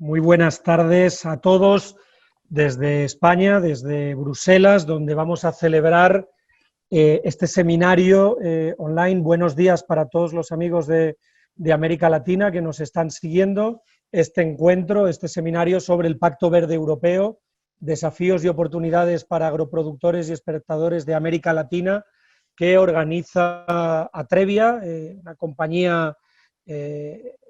Muy buenas tardes a todos desde España, desde Bruselas, donde vamos a celebrar este seminario online. Buenos días para todos los amigos de América Latina que nos están siguiendo. Este encuentro, este seminario sobre el Pacto Verde Europeo, desafíos y oportunidades para agroproductores y exportadores de América Latina, que organiza Atrevia, una compañía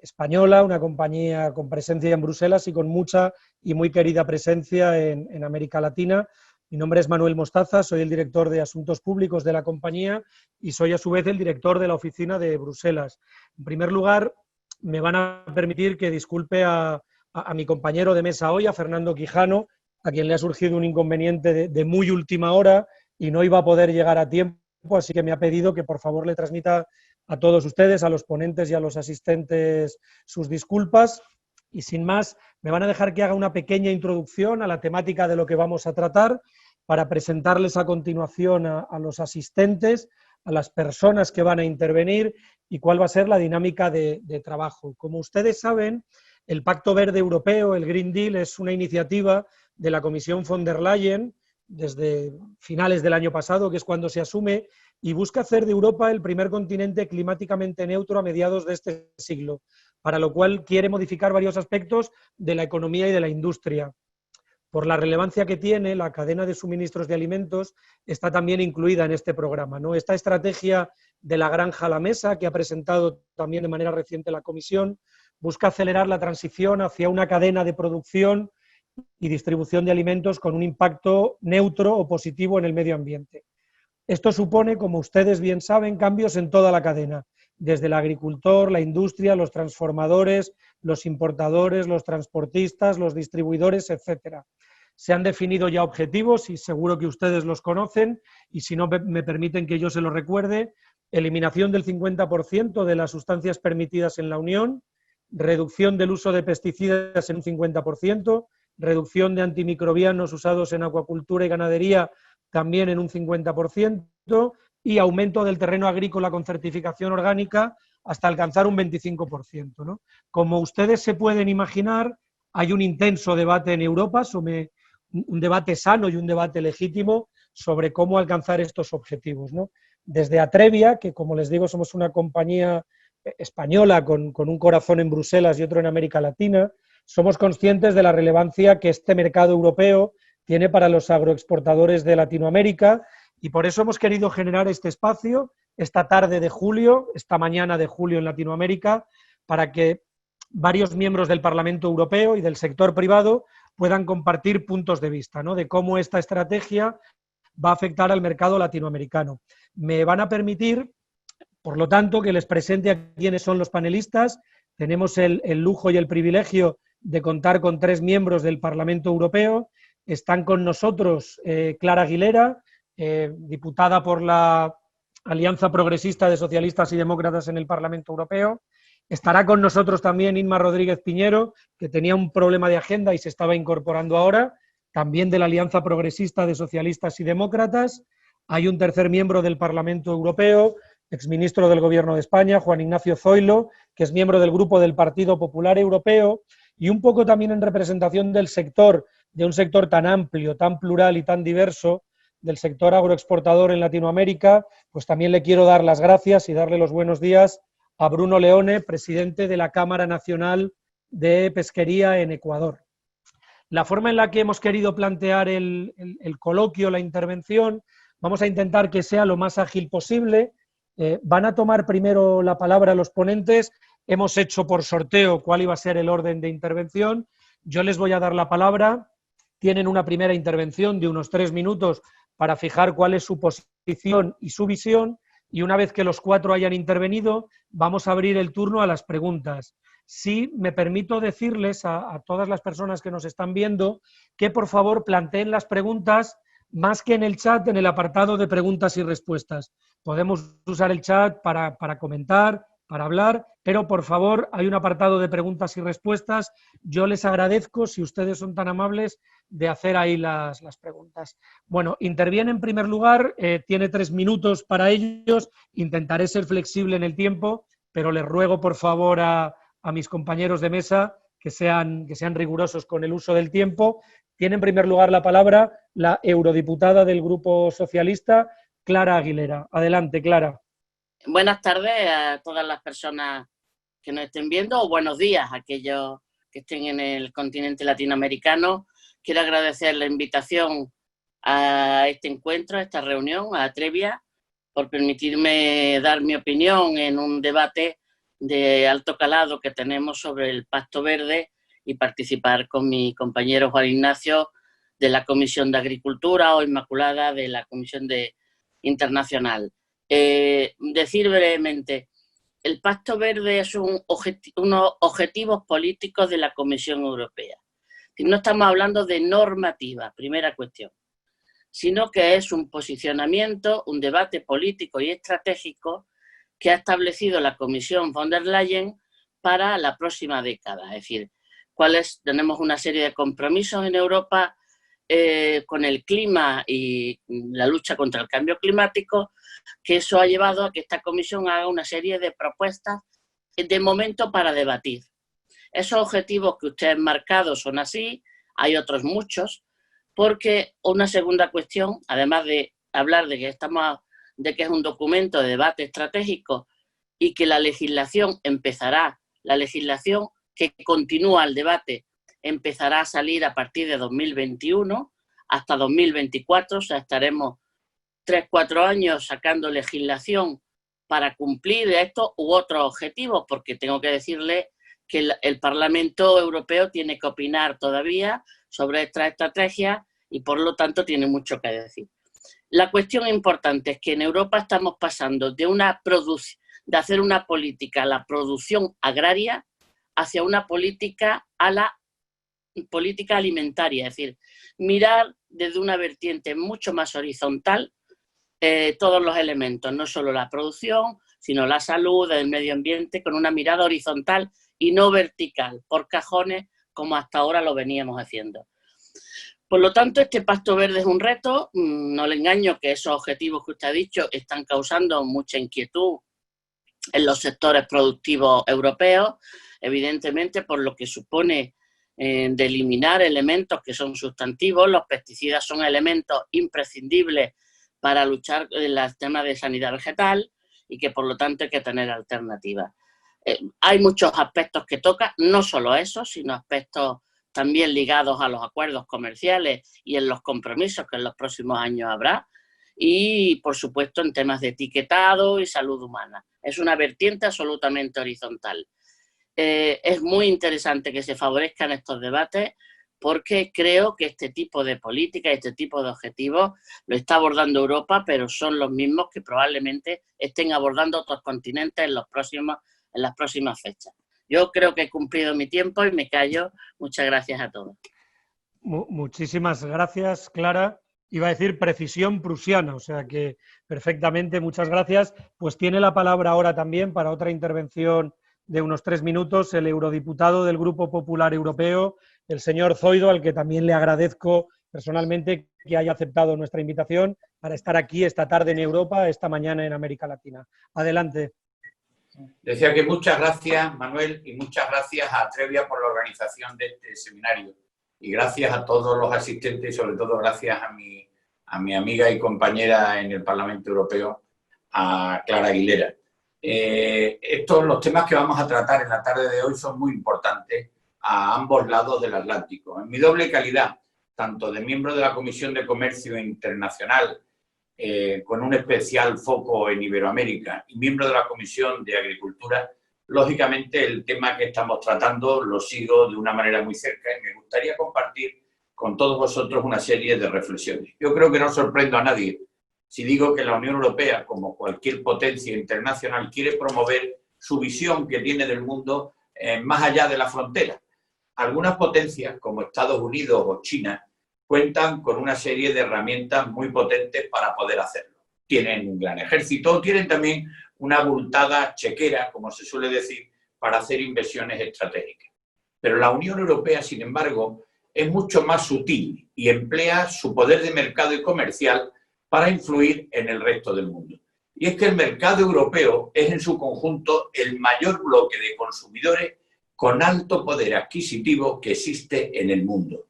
española, una compañía con presencia en Bruselas y con mucha y muy querida presencia en América Latina. Mi nombre es Manuel Mostaza, soy el director de Asuntos Públicos de la compañía y soy a su vez el director de la oficina de Bruselas. En primer lugar, me van a permitir que disculpe a mi compañero de mesa hoy, a Fernando Quijano, a quien le ha surgido un inconveniente de muy última hora y no iba a poder llegar a tiempo, así que me ha pedido que por favor le transmita a todos ustedes, a los ponentes y a los asistentes, sus disculpas. Y sin más, me van a dejar que haga una pequeña introducción a la temática de lo que vamos a tratar, para presentarles a continuación a los asistentes, a las personas que van a intervenir y cuál va a ser la dinámica de trabajo. Como ustedes saben, el Pacto Verde Europeo, el Green Deal, es una iniciativa de la Comisión von der Leyen desde finales del año pasado, que es cuando se asume, y busca hacer de Europa el primer continente climáticamente neutro a mediados de este siglo, para lo cual quiere modificar varios aspectos de la economía y de la industria. Por la relevancia que tiene, la cadena de suministros de alimentos está también incluida en este programa, ¿no? Esta estrategia de la granja a la mesa, que ha presentado también de manera reciente la Comisión, busca acelerar la transición hacia una cadena de producción y distribución de alimentos con un impacto neutro o positivo en el medio ambiente. Esto supone, como ustedes bien saben, cambios en toda la cadena, desde el agricultor, la industria, los transformadores, los importadores, los transportistas, los distribuidores, etcétera. Se han definido ya objetivos y seguro que ustedes los conocen, y si no me permiten que yo se los recuerde: eliminación del 50% de las sustancias permitidas en la Unión, reducción del uso de pesticidas en un 50%, reducción de antimicrobianos usados en acuacultura y ganadería también en un 50%, y aumento del terreno agrícola con certificación orgánica hasta alcanzar un 25%, ¿no? Como ustedes se pueden imaginar, hay un intenso debate en Europa, sobre un debate sano y un debate legítimo sobre cómo alcanzar estos objetivos, ¿no? Desde Atrevia, que como les digo somos una compañía española con un corazón en Bruselas y otro en América Latina, somos conscientes de la relevancia que este mercado europeo tiene para los agroexportadores de Latinoamérica, y por eso hemos querido generar este espacio esta tarde de julio, esta mañana de julio en Latinoamérica, para que varios miembros del Parlamento Europeo y del sector privado puedan compartir puntos de vista, ¿no?, de cómo esta estrategia va a afectar al mercado latinoamericano. Me van a permitir, por lo tanto, que les presente a quiénes son los panelistas. Tenemos el lujo y el privilegio de contar con 3 miembros del Parlamento Europeo. Están con nosotros Clara Aguilera, diputada por la Alianza Progresista de Socialistas y Demócratas en el Parlamento Europeo. Estará con nosotros también Inma Rodríguez Piñero, que tenía un problema de agenda y se estaba incorporando ahora, también de la Alianza Progresista de Socialistas y Demócratas. Hay un tercer miembro del Parlamento Europeo, exministro del Gobierno de España, Juan Ignacio Zoilo, que es miembro del Grupo del Partido Popular Europeo, y un poco también en representación del sector, de un sector tan amplio, tan plural y tan diverso, del sector agroexportador en Latinoamérica, pues también le quiero dar las gracias y darle los buenos días a Bruno Leone, presidente de la Cámara Nacional de Pesquería en Ecuador. La forma en la que hemos querido plantear el coloquio, la intervención, vamos a intentar que sea lo más ágil posible. Van a tomar primero la palabra los ponentes. Hemos hecho por sorteo cuál iba a ser el orden de intervención. Yo les voy a dar la palabra. Tienen una primera intervención de unos 3 minutos para fijar cuál es su posición y su visión, y una vez que los 4 hayan intervenido, vamos a abrir el turno a las preguntas. Sí, me permito decirles a todas las personas que nos están viendo que por favor planteen las preguntas más que en el chat, en el apartado de preguntas y respuestas. Podemos usar el chat para comentar, para hablar, pero por favor hay un apartado de preguntas y respuestas. Yo les agradezco si ustedes son tan amables de hacer ahí las preguntas. Bueno, interviene en primer lugar, tiene 3 minutos para ellos, intentaré ser flexible en el tiempo, pero les ruego por favor a mis compañeros de mesa que sean rigurosos con el uso del tiempo. Tiene en primer lugar la palabra la eurodiputada del Grupo Socialista, Clara Aguilera. Adelante, Clara. Buenas tardes a todas las personas que nos estén viendo, o buenos días a aquellos que estén en el continente latinoamericano. Quiero agradecer la invitación a este encuentro, a esta reunión, a Atrevia, por permitirme dar mi opinión en un debate de alto calado que tenemos sobre el Pacto Verde y participar con mi compañero Juan Ignacio de la Comisión de Agricultura o Inmaculada de la Comisión Internacional. Decir brevemente, el Pacto Verde es unos objetivos políticos de la Comisión Europea. No estamos hablando de normativa, primera cuestión, sino que es un posicionamiento, un debate político y estratégico que ha establecido la Comisión von der Leyen para la próxima década. Es decir, tenemos una serie de compromisos en Europa con el clima y la lucha contra el cambio climático, que eso ha llevado a que esta comisión haga una serie de propuestas de momento para debatir. Esos objetivos que ustedes han marcado son así, hay otros muchos, porque una segunda cuestión, además de hablar de que es un documento de debate estratégico y que la legislación que continúa el debate empezará a salir a partir de 2021 hasta 2024, o sea, estaremos 3-4 años sacando legislación para cumplir estos u otros objetivos, porque tengo que decirle que el Parlamento Europeo tiene que opinar todavía sobre esta estrategia y por lo tanto tiene mucho que decir. La cuestión importante es que en Europa estamos pasando de hacer una política a la producción agraria hacia una política a la política alimentaria, es decir, mirar desde una vertiente mucho más horizontal todos los elementos, no solo la producción, sino la salud, el medio ambiente, con una mirada horizontal y no vertical, por cajones, como hasta ahora lo veníamos haciendo. Por lo tanto, este Pacto Verde es un reto, no le engaño que esos objetivos que usted ha dicho están causando mucha inquietud en los sectores productivos europeos, evidentemente por lo que supone de eliminar elementos que son sustantivos. Los pesticidas son elementos imprescindibles para luchar en el tema de sanidad vegetal y que por lo tanto hay que tener alternativas. Hay muchos aspectos que toca, no solo eso, sino aspectos también ligados a los acuerdos comerciales y en los compromisos que en los próximos años habrá, y por supuesto en temas de etiquetado y salud humana. Es una vertiente absolutamente horizontal. Es muy interesante que se favorezcan estos debates porque creo que este tipo de política, este tipo de objetivos lo está abordando Europa, pero son los mismos que probablemente estén abordando otros continentes en las próximas fechas. Yo creo que he cumplido mi tiempo y me callo. Muchas gracias a todos. Muchísimas gracias, Clara. Iba a decir precisión prusiana, o sea que perfectamente, muchas gracias. Pues tiene la palabra ahora también para otra intervención de unos 3 minutos el eurodiputado del Grupo Popular Europeo, el señor Zoido, al que también le agradezco personalmente que haya aceptado nuestra invitación para estar aquí esta tarde en Europa, esta mañana en América Latina. Adelante. Decía que muchas gracias, Manuel, y muchas gracias a Atrevia por la organización de este seminario. Y gracias a todos los asistentes y sobre todo gracias a mi amiga y compañera en el Parlamento Europeo, a Clara Aguilera. Los temas que vamos a tratar en la tarde de hoy son muy importantes a ambos lados del Atlántico. En mi doble calidad, tanto de miembro de la Comisión de Comercio Internacional, con un especial foco en Iberoamérica, y miembro de la Comisión de Agricultura, lógicamente el tema que estamos tratando lo sigo de una manera muy cerca y me gustaría compartir con todos vosotros una serie de reflexiones. Yo creo que no sorprendo a nadie si digo que la Unión Europea, como cualquier potencia internacional, quiere promover su visión que tiene del mundo más allá de la frontera. Algunas potencias, como Estados Unidos o China, cuentan con una serie de herramientas muy potentes para poder hacerlo. Tienen un gran ejército, tienen también una abultada chequera, como se suele decir, para hacer inversiones estratégicas. Pero la Unión Europea, sin embargo, es mucho más sutil y emplea su poder de mercado y comercial para influir en el resto del mundo. Y es que el mercado europeo es en su conjunto el mayor bloque de consumidores con alto poder adquisitivo que existe en el mundo.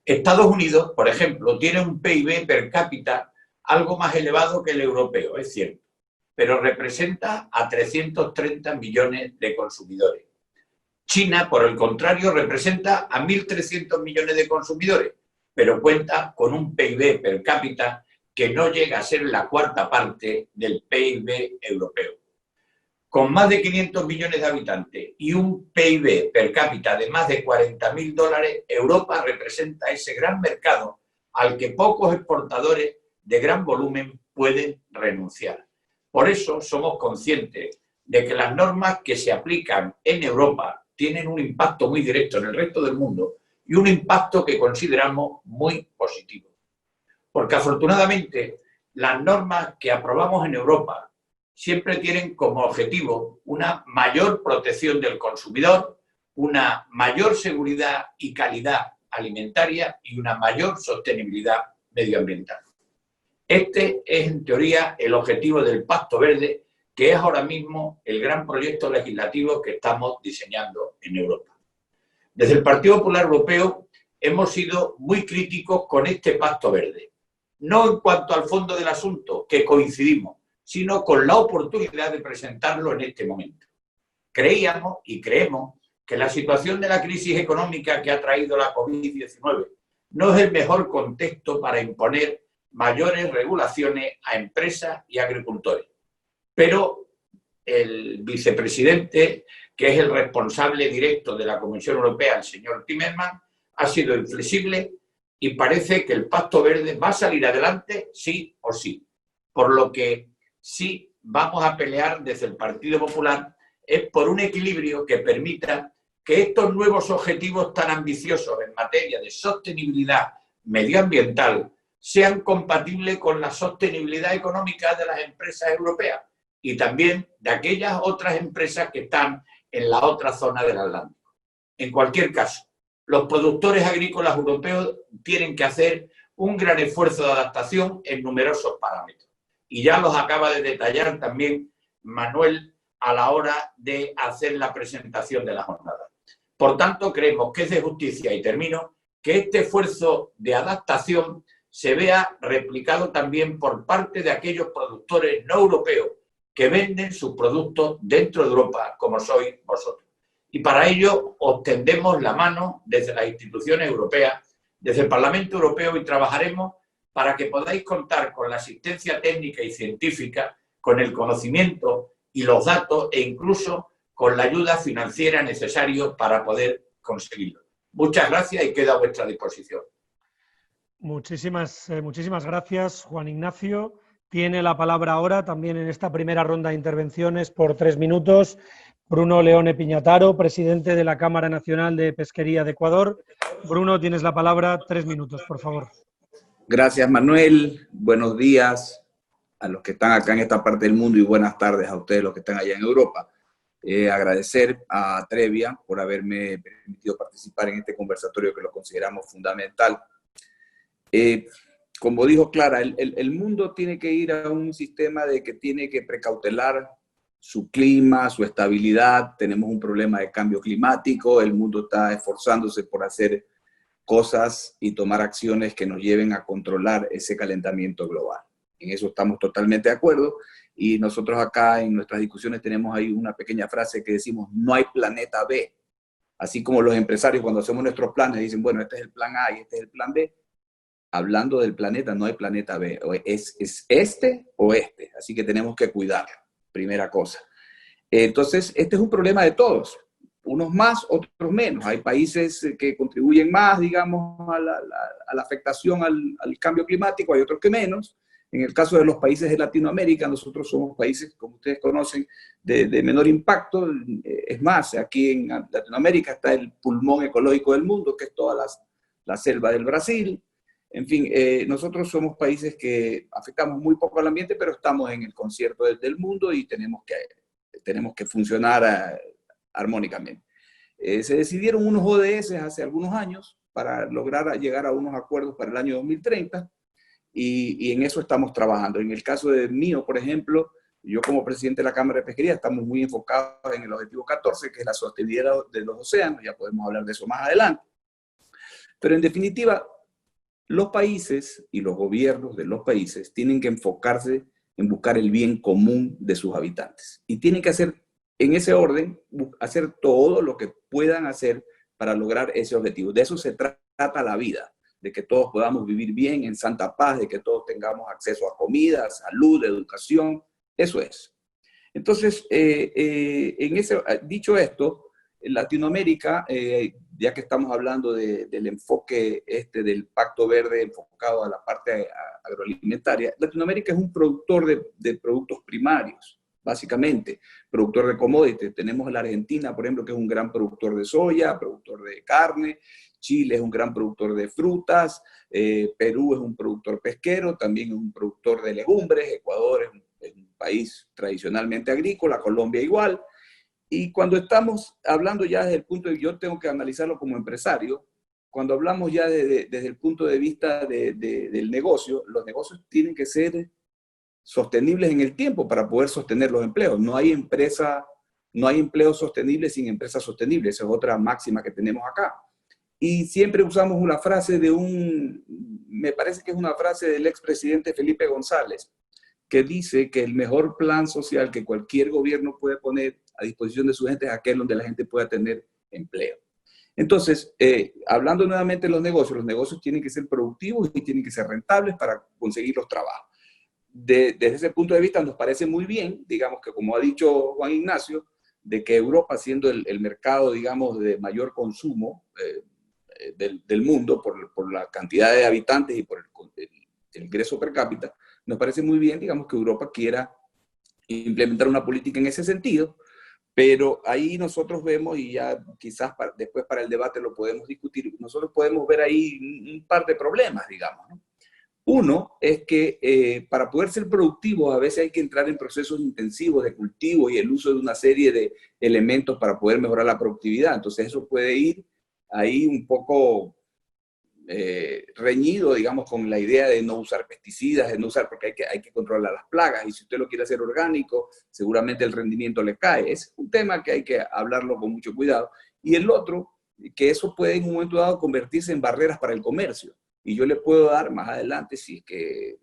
Estados Unidos, por ejemplo, tiene un PIB per cápita algo más elevado que el europeo, es cierto, pero representa a 330 millones de consumidores. China, por el contrario, representa a 1.300 millones de consumidores, pero cuenta con un PIB per cápita que no llega a ser la cuarta parte del PIB europeo. Con más de 500 millones de habitantes y un PIB per cápita de más de $40.000, Europa representa ese gran mercado al que pocos exportadores de gran volumen pueden renunciar. Por eso somos conscientes de que las normas que se aplican en Europa tienen un impacto muy directo en el resto del mundo y un impacto que consideramos muy positivo. Porque afortunadamente las normas que aprobamos en Europa siempre tienen como objetivo una mayor protección del consumidor, una mayor seguridad y calidad alimentaria y una mayor sostenibilidad medioambiental. Este es, en teoría, el objetivo del Pacto Verde, que es ahora mismo el gran proyecto legislativo que estamos diseñando en Europa. Desde el Partido Popular Europeo hemos sido muy críticos con este Pacto Verde, no en cuanto al fondo del asunto, que coincidimos, sino con la oportunidad de presentarlo en este momento. Creíamos y creemos que la situación de la crisis económica que ha traído la COVID-19 no es el mejor contexto para imponer mayores regulaciones a empresas y agricultores. Pero el vicepresidente, que es el responsable directo de la Comisión Europea, el señor Timmermans, ha sido inflexible y parece que el Pacto Verde va a salir adelante sí o sí. Por lo que sí vamos a pelear desde el Partido Popular es por un equilibrio que permita que estos nuevos objetivos tan ambiciosos en materia de sostenibilidad medioambiental sean compatibles con la sostenibilidad económica de las empresas europeas y también de aquellas otras empresas que están en la otra zona del Atlántico. En cualquier caso, los productores agrícolas europeos tienen que hacer un gran esfuerzo de adaptación en numerosos parámetros. Y ya los acaba de detallar también Manuel a la hora de hacer la presentación de la jornada. Por tanto, creemos que es de justicia, y termino, que este esfuerzo de adaptación se vea replicado también por parte de aquellos productores no europeos que venden sus productos dentro de Europa, como sois vosotros. Y para ello os tendemos la mano desde las instituciones europeas, desde el Parlamento Europeo, y trabajaremos para que podáis contar con la asistencia técnica y científica, con el conocimiento y los datos e incluso con la ayuda financiera necesaria para poder conseguirlo. Muchas gracias y quedo a vuestra disposición. Muchísimas gracias, Juan Ignacio. Tiene la palabra ahora, también en esta primera ronda de intervenciones, por 3 minutos, Bruno Leone Piñataro, presidente de la Cámara Nacional de Pesquería de Ecuador. Bruno, tienes la palabra, 3 minutos, por favor. Gracias, Manuel. Buenos días a los que están acá en esta parte del mundo y buenas tardes a ustedes, los que están allá en Europa. Agradecer a Trevia por haberme permitido participar en este conversatorio que lo consideramos fundamental. Como dijo Clara, el mundo tiene que ir a un sistema de que tiene que precautelar su clima, su estabilidad. Tenemos un problema de cambio climático, el mundo está esforzándose por hacer cosas y tomar acciones que nos lleven a controlar ese calentamiento global. En eso estamos totalmente de acuerdo, y nosotros acá en nuestras discusiones tenemos ahí una pequeña frase que decimos: no hay planeta B. Así como los empresarios cuando hacemos nuestros planes dicen, bueno, este es el plan A y este es el plan B. Hablando del planeta, no hay planeta B. Es este o este. Así que tenemos que cuidar, primera cosa. Entonces, este es un problema de todos. Unos más, otros menos. Hay países que contribuyen más, digamos, a la afectación al cambio climático, hay otros que menos. En el caso de los países de Latinoamérica, nosotros somos países, como ustedes conocen, de menor impacto. Es más, aquí en Latinoamérica está el pulmón ecológico del mundo, que es toda la selva del Brasil. En fin, nosotros somos países que afectamos muy poco al ambiente, pero estamos en el concierto del mundo y tenemos que funcionar armónicamente. Se decidieron unos ODS hace algunos años para lograr llegar a unos acuerdos para el año 2030 y en eso estamos trabajando. En el caso de mío, por ejemplo, Yo como presidente de la Cámara de Pesquería estamos muy enfocados en el objetivo 14, que es la sostenibilidad de los océanos, ya podemos hablar de eso más adelante. Pero en definitiva, los países y los gobiernos de los países tienen que enfocarse en buscar el bien común de sus habitantes. Y tienen que hacer, en ese orden, hacer todo lo que puedan hacer para lograr ese objetivo. De eso se trata la vida, de que todos podamos vivir bien, en santa paz, de que todos tengamos acceso a comida, salud, educación. Eso es. Entonces, dicho esto, en Latinoamérica, ya que estamos hablando del enfoque del Pacto Verde enfocado a la parte agroalimentaria, Latinoamérica es un productor de productos primarios, básicamente, productor de commodities. Tenemos a la Argentina, por ejemplo, que es un gran productor de soya, productor de carne. Chile es un gran productor de frutas, Perú es un productor pesquero, también es un productor de legumbres, Ecuador es un país tradicionalmente agrícola, Colombia igual. Y cuando estamos hablando ya desde el punto de yo tengo que analizarlo como empresario, cuando hablamos ya desde el punto de vista del negocio, los negocios tienen que ser sostenibles en el tiempo para poder sostener los empleos. No hay empleo sostenible sin empresa sostenible. Esa es otra máxima que tenemos acá. Y siempre usamos una frase me parece que es una frase del expresidente Felipe González, que dice que el mejor plan social que cualquier gobierno puede poner a disposición de su gente es aquel donde la gente pueda tener empleo. Entonces, hablando nuevamente de los negocios tienen que ser productivos y tienen que ser rentables para conseguir los trabajos. Desde ese punto de vista nos parece muy bien, digamos que como ha dicho Juan Ignacio, de que Europa, siendo el mercado, digamos, de mayor consumo del mundo por la cantidad de habitantes y por el ingreso per cápita, nos parece muy bien, digamos, que Europa quiera implementar una política en ese sentido, pero ahí nosotros vemos, y ya quizás después para el debate lo podemos discutir, nosotros podemos ver ahí un par de problemas, digamos, ¿no? Uno es que para poder ser productivos a veces hay que entrar en procesos intensivos de cultivo y el uso de una serie de elementos para poder mejorar la productividad. Entonces eso puede ir ahí un poco reñido, digamos, con la idea de no usar pesticidas, de no usar, porque hay que controlar las plagas, y si usted lo quiere hacer orgánico, seguramente el rendimiento le cae. Es un tema que hay que hablarlo con mucho cuidado. Y el otro, que eso puede en un momento dado convertirse en barreras para el comercio. Y yo le puedo dar más adelante, si es que,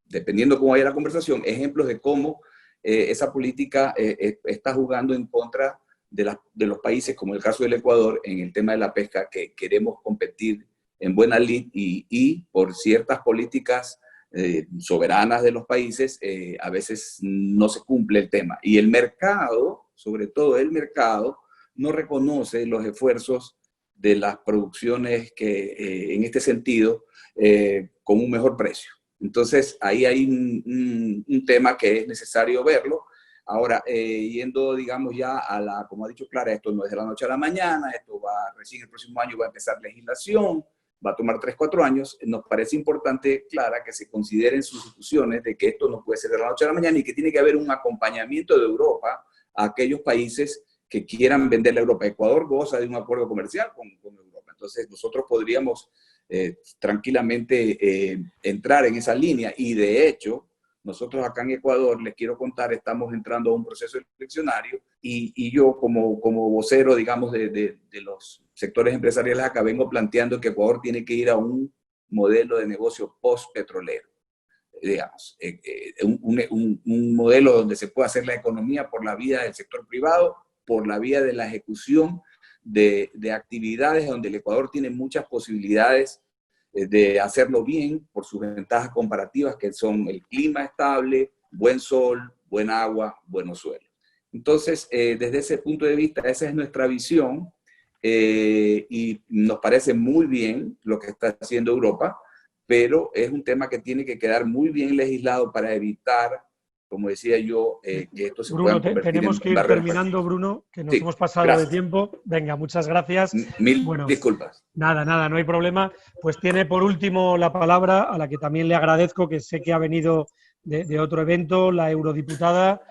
dependiendo cómo vaya la conversación, ejemplos de cómo esa política está jugando en contra de los países, como el caso del Ecuador, en el tema de la pesca, que queremos competir en buena lid y por ciertas políticas soberanas de los países, a veces no se cumple el tema. Y el mercado, sobre todo el mercado, no reconoce los esfuerzos de las producciones que, en este sentido, con un mejor precio. Entonces, ahí hay un tema que es necesario verlo. Ahora, yendo, digamos, ya como ha dicho Clara, esto no es de la noche a la mañana, esto recién el próximo año va a empezar legislación, va a tomar 3-4 años. Nos parece importante, Clara, que se consideren sus instituciones de que esto no puede ser de la noche a la mañana y que tiene que haber un acompañamiento de Europa a aquellos países que quieran venderle a Europa. Ecuador goza de un acuerdo comercial con Europa. Entonces, nosotros podríamos tranquilamente entrar en esa línea. Y de hecho, nosotros acá en Ecuador, les quiero contar, estamos entrando a un proceso eleccionario y yo como vocero, digamos, de los sectores empresariales acá, vengo planteando que Ecuador tiene que ir a un modelo de negocio post-petrolero. Digamos, un modelo donde se pueda hacer la economía por la vía del sector privado, por la vía de la ejecución de actividades donde el Ecuador tiene muchas posibilidades de hacerlo bien por sus ventajas comparativas, que son el clima estable, buen sol, buen agua, buenos suelos. Entonces, desde ese punto de vista, esa es nuestra visión y nos parece muy bien lo que está haciendo Europa, pero es un tema que tiene que quedar muy bien legislado para evitar, como decía yo, que esto se pueda convertir tenemos que ir terminando, Bruno, que nos hemos pasado de tiempo. Venga, muchas gracias. Mil disculpas. Nada, no hay problema. Pues tiene por último la palabra, a la que también le agradezco, que sé que ha venido de otro evento, la eurodiputada,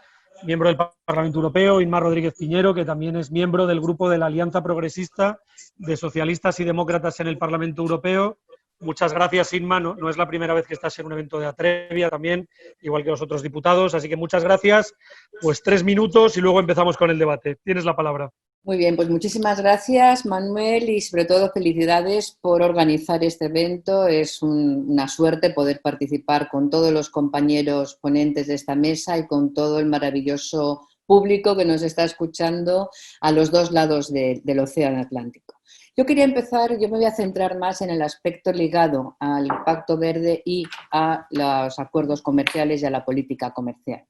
miembro del Parlamento Europeo, Inma Rodríguez Piñero, que también es miembro del grupo de la Alianza Progresista de Socialistas y Demócratas en el Parlamento Europeo, Muchas gracias, Inma. No es la primera vez que estás en un evento de Atrevia también, igual que los otros diputados. Así que muchas gracias. Pues 3 minutos y luego empezamos con el debate. Tienes la palabra. Muy bien, pues muchísimas gracias, Manuel, y sobre todo felicidades por organizar este evento. Es una suerte poder participar con todos los compañeros ponentes de esta mesa y con todo el maravilloso público que nos está escuchando a los dos lados del Océano Atlántico. Yo quería empezar, yo me voy a centrar más en el aspecto ligado al Pacto Verde y a los acuerdos comerciales y a la política comercial.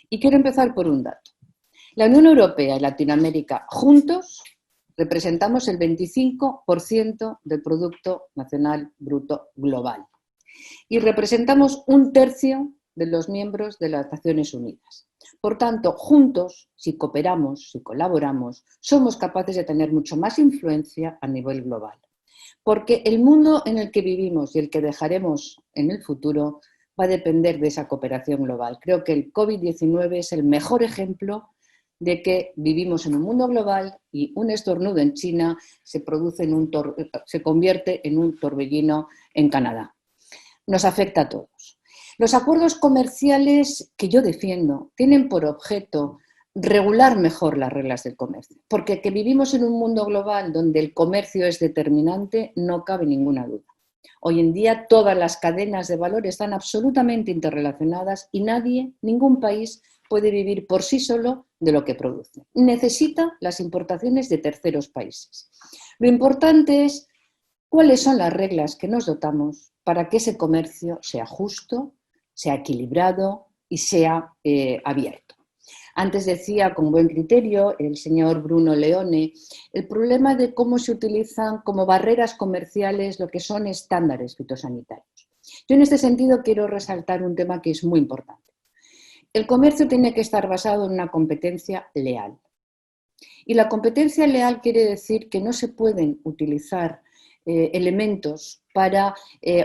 Y quiero empezar por un dato. La Unión Europea y Latinoamérica juntos representamos el 25% del Producto Nacional Bruto global y representamos 1/3 de los miembros de las Naciones Unidas. Por tanto, juntos, si cooperamos, si colaboramos, somos capaces de tener mucho más influencia a nivel global. Porque el mundo en el que vivimos y el que dejaremos en el futuro va a depender de esa cooperación global. Creo que el COVID-19 es el mejor ejemplo de que vivimos en un mundo global y un estornudo en China se convierte en un torbellino en Canadá. Nos afecta a todos. Los acuerdos comerciales que yo defiendo tienen por objeto regular mejor las reglas del comercio, porque que vivimos en un mundo global donde el comercio es determinante no cabe ninguna duda. Hoy en día todas las cadenas de valor están absolutamente interrelacionadas y nadie, ningún país, puede vivir por sí solo de lo que produce. Necesita las importaciones de terceros países. Lo importante es cuáles son las reglas que nos dotamos para que ese comercio sea justo, sea equilibrado y sea abierto. Antes decía con buen criterio el señor Bruno Leone el problema de cómo se utilizan como barreras comerciales lo que son estándares fitosanitarios. Yo en este sentido quiero resaltar un tema que es muy importante. El comercio tiene que estar basado en una competencia leal. Y la competencia leal quiere decir que no se pueden utilizar elementos para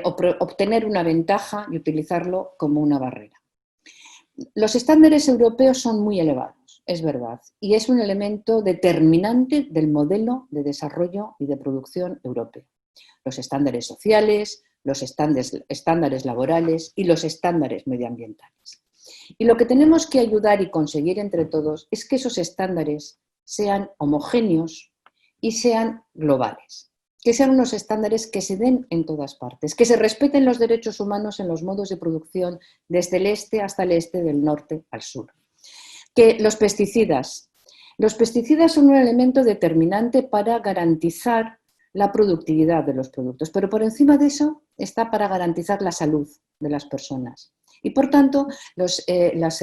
obtener una ventaja y utilizarlo como una barrera. Los estándares europeos son muy elevados, es verdad, y es un elemento determinante del modelo de desarrollo y de producción europeo. Los estándares sociales, los estándares laborales y los estándares medioambientales. Y lo que tenemos que ayudar y conseguir entre todos es que esos estándares sean homogéneos y sean globales, que sean unos estándares que se den en todas partes, que se respeten los derechos humanos en los modos de producción desde el este hasta el este, del norte al sur. Que los pesticidas son un elemento determinante para garantizar la productividad de los productos, pero por encima de eso está para garantizar la salud de las personas. Y por tanto, los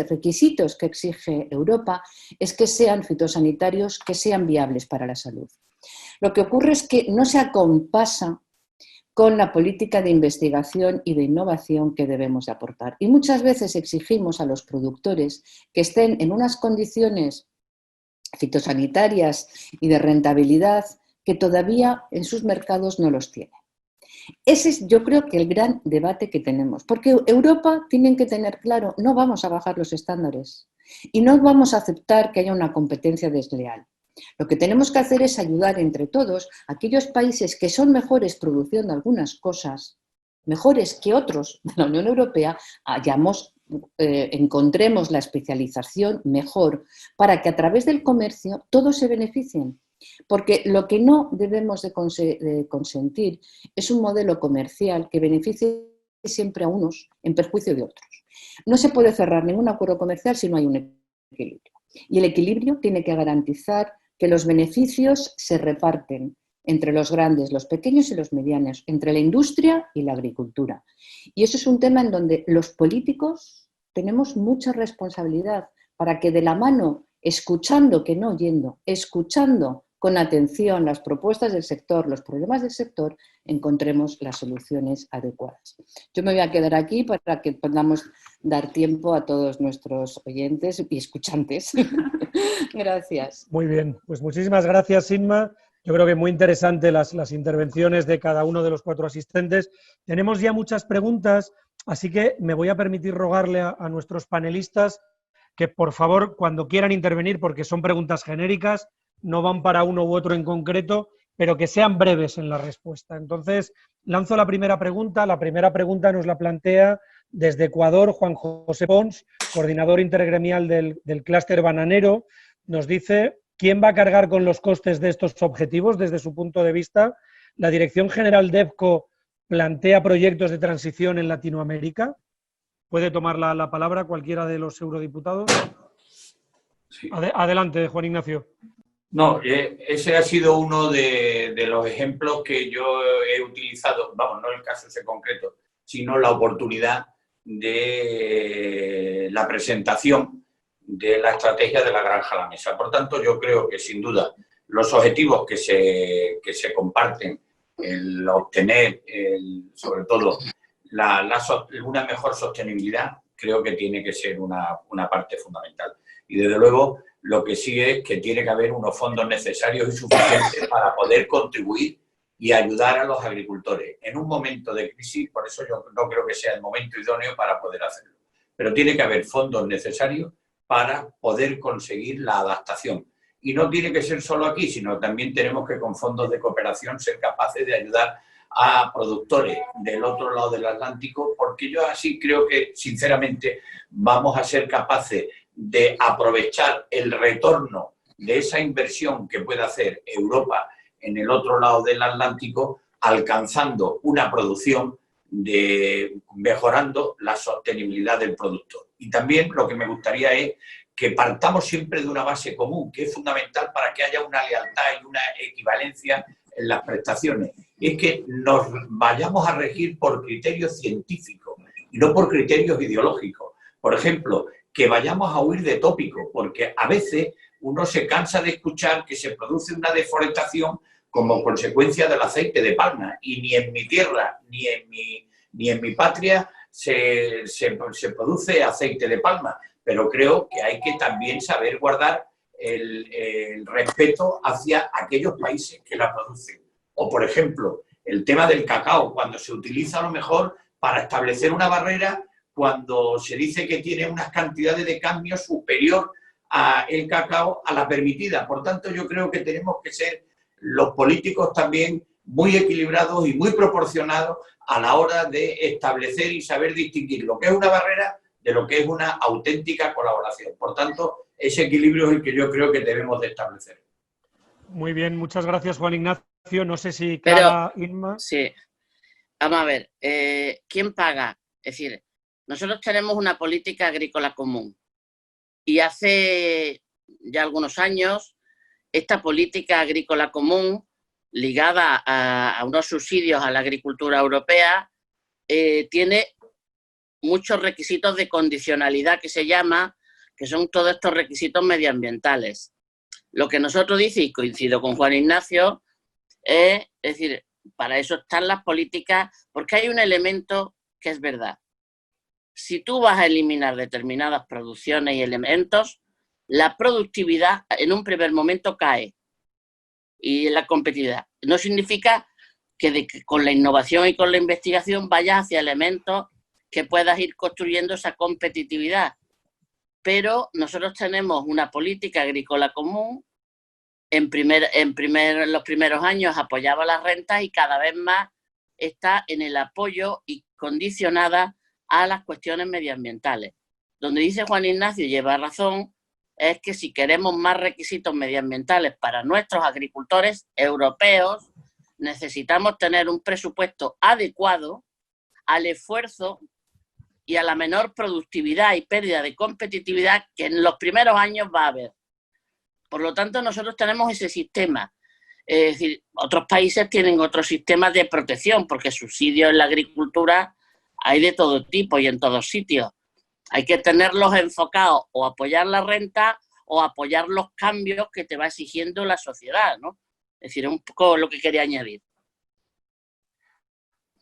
requisitos que exige Europa es que sean fitosanitarios, que sean viables para la salud. Lo que ocurre es que no se acompasa con la política de investigación y de innovación que debemos de aportar. Y muchas veces exigimos a los productores que estén en unas condiciones fitosanitarias y de rentabilidad que todavía en sus mercados no los tienen. Ese es, yo creo, que el gran debate que tenemos, porque Europa tiene que tener claro, no vamos a bajar los estándares y no vamos a aceptar que haya una competencia desleal. Lo que tenemos que hacer es ayudar entre todos a aquellos países que son mejores produciendo algunas cosas, mejores que otros de la Unión Europea, encontremos la especialización mejor para que a través del comercio todos se beneficien. Porque lo que no debemos de consentir es un modelo comercial que beneficie siempre a unos en perjuicio de otros. No se puede cerrar ningún acuerdo comercial si no hay un equilibrio. Y el equilibrio tiene que garantizar que los beneficios se reparten entre los grandes, los pequeños y los medianos, entre la industria y la agricultura. Y eso es un tema en donde los políticos tenemos mucha responsabilidad para que de la mano, escuchando, que no oyendo, escuchando con atención las propuestas del sector, los problemas del sector, encontremos las soluciones adecuadas. Yo me voy a quedar aquí para que podamos dar tiempo a todos nuestros oyentes y escuchantes. Gracias. Muy bien, pues muchísimas gracias, Inma. Yo creo que muy interesante las intervenciones de cada uno de los 4 asistentes. Tenemos ya muchas preguntas, así que me voy a permitir rogarle a nuestros panelistas que, por favor, cuando quieran intervenir, porque son preguntas genéricas, no van para uno u otro en concreto, pero que sean breves en la respuesta. Entonces, Lanzo la primera pregunta. La primera pregunta nos la plantea desde Ecuador Juan José Pons, coordinador intergremial del clúster bananero. Nos dice: ¿quién va a cargar con los costes de estos objetivos desde su punto de vista? ¿La Dirección General DEVCO plantea proyectos de transición en Latinoamérica? ¿Puede tomar la palabra cualquiera de los eurodiputados? Sí. Adelante, Juan Ignacio. No, ese ha sido uno de los ejemplos que yo he utilizado, vamos, no el caso ese concreto, sino la oportunidad de la presentación de la estrategia de la granja a la mesa. Por tanto, yo creo que sin duda los objetivos que se comparten, el obtener, sobre todo, una mejor sostenibilidad, creo que tiene que ser una parte fundamental. Y desde luego, lo que sí es que tiene que haber unos fondos necesarios y suficientes para poder contribuir y ayudar a los agricultores. En un momento de crisis, por eso yo no creo que sea el momento idóneo para poder hacerlo. Pero tiene que haber fondos necesarios para poder conseguir la adaptación. Y no tiene que ser solo aquí, sino también tenemos que con fondos de cooperación ser capaces de ayudar a productores del otro lado del Atlántico, porque yo así creo que, sinceramente, vamos a ser capaces de aprovechar el retorno de esa inversión que puede hacer Europa en el otro lado del Atlántico, alcanzando una producción mejorando la sostenibilidad del producto. Y también lo que me gustaría es que partamos siempre de una base común, que es fundamental para que haya una lealtad y una equivalencia en las prestaciones. Es que nos vayamos a regir por criterios científicos y no por criterios ideológicos. Por ejemplo, que vayamos a huir de tópicos, porque a veces uno se cansa de escuchar que se produce una deforestación como consecuencia del aceite de palma, y ni en mi tierra ni en mi patria se produce aceite de palma, pero creo que hay que también saber guardar el respeto hacia aquellos países que la producen. O, por ejemplo, el tema del cacao, cuando se utiliza a lo mejor para establecer una barrera, cuando se dice que tiene unas cantidades de cambio superior a el cacao a la permitida. Por tanto, yo creo que tenemos que ser los políticos también muy equilibrados y muy proporcionados a la hora de establecer y saber distinguir lo que es una barrera de lo que es una auténtica colaboración. Por tanto, ese equilibrio es el que yo creo que debemos de establecer. Muy bien, muchas gracias, Juan Ignacio. No sé si Clara, Inma... Sí, vamos a ver, ¿quién paga? Es decir, nosotros tenemos una política agrícola común y hace ya algunos años esta política agrícola común ligada a unos subsidios a la agricultura europea tiene muchos requisitos de condicionalidad que se llama, que son todos estos requisitos medioambientales. Lo que nosotros dice, y coincido con Juan Ignacio, es decir, para eso están las políticas, porque hay un elemento que es verdad. Si tú vas a eliminar determinadas producciones y elementos, la productividad en un primer momento cae y la competitividad. No significa que con la innovación y con la investigación vayas hacia elementos que puedas ir construyendo esa competitividad. Pero nosotros tenemos una política agrícola común. En los primeros años apoyaba las rentas y cada vez más está en el apoyo y condicionada a las cuestiones medioambientales. Donde dice Juan Ignacio, lleva razón, es que si queremos más requisitos medioambientales para nuestros agricultores europeos, necesitamos tener un presupuesto adecuado al esfuerzo y a la menor productividad y pérdida de competitividad que en los primeros años va a haber. Por lo tanto, nosotros tenemos ese sistema. Es decir, otros países tienen otros sistemas de protección, porque subsidios en la agricultura hay de todo tipo y en todos sitios. Hay que tenerlos enfocados o apoyar la renta o apoyar los cambios que te va exigiendo la sociedad, ¿no? Es decir, es un poco lo que quería añadir.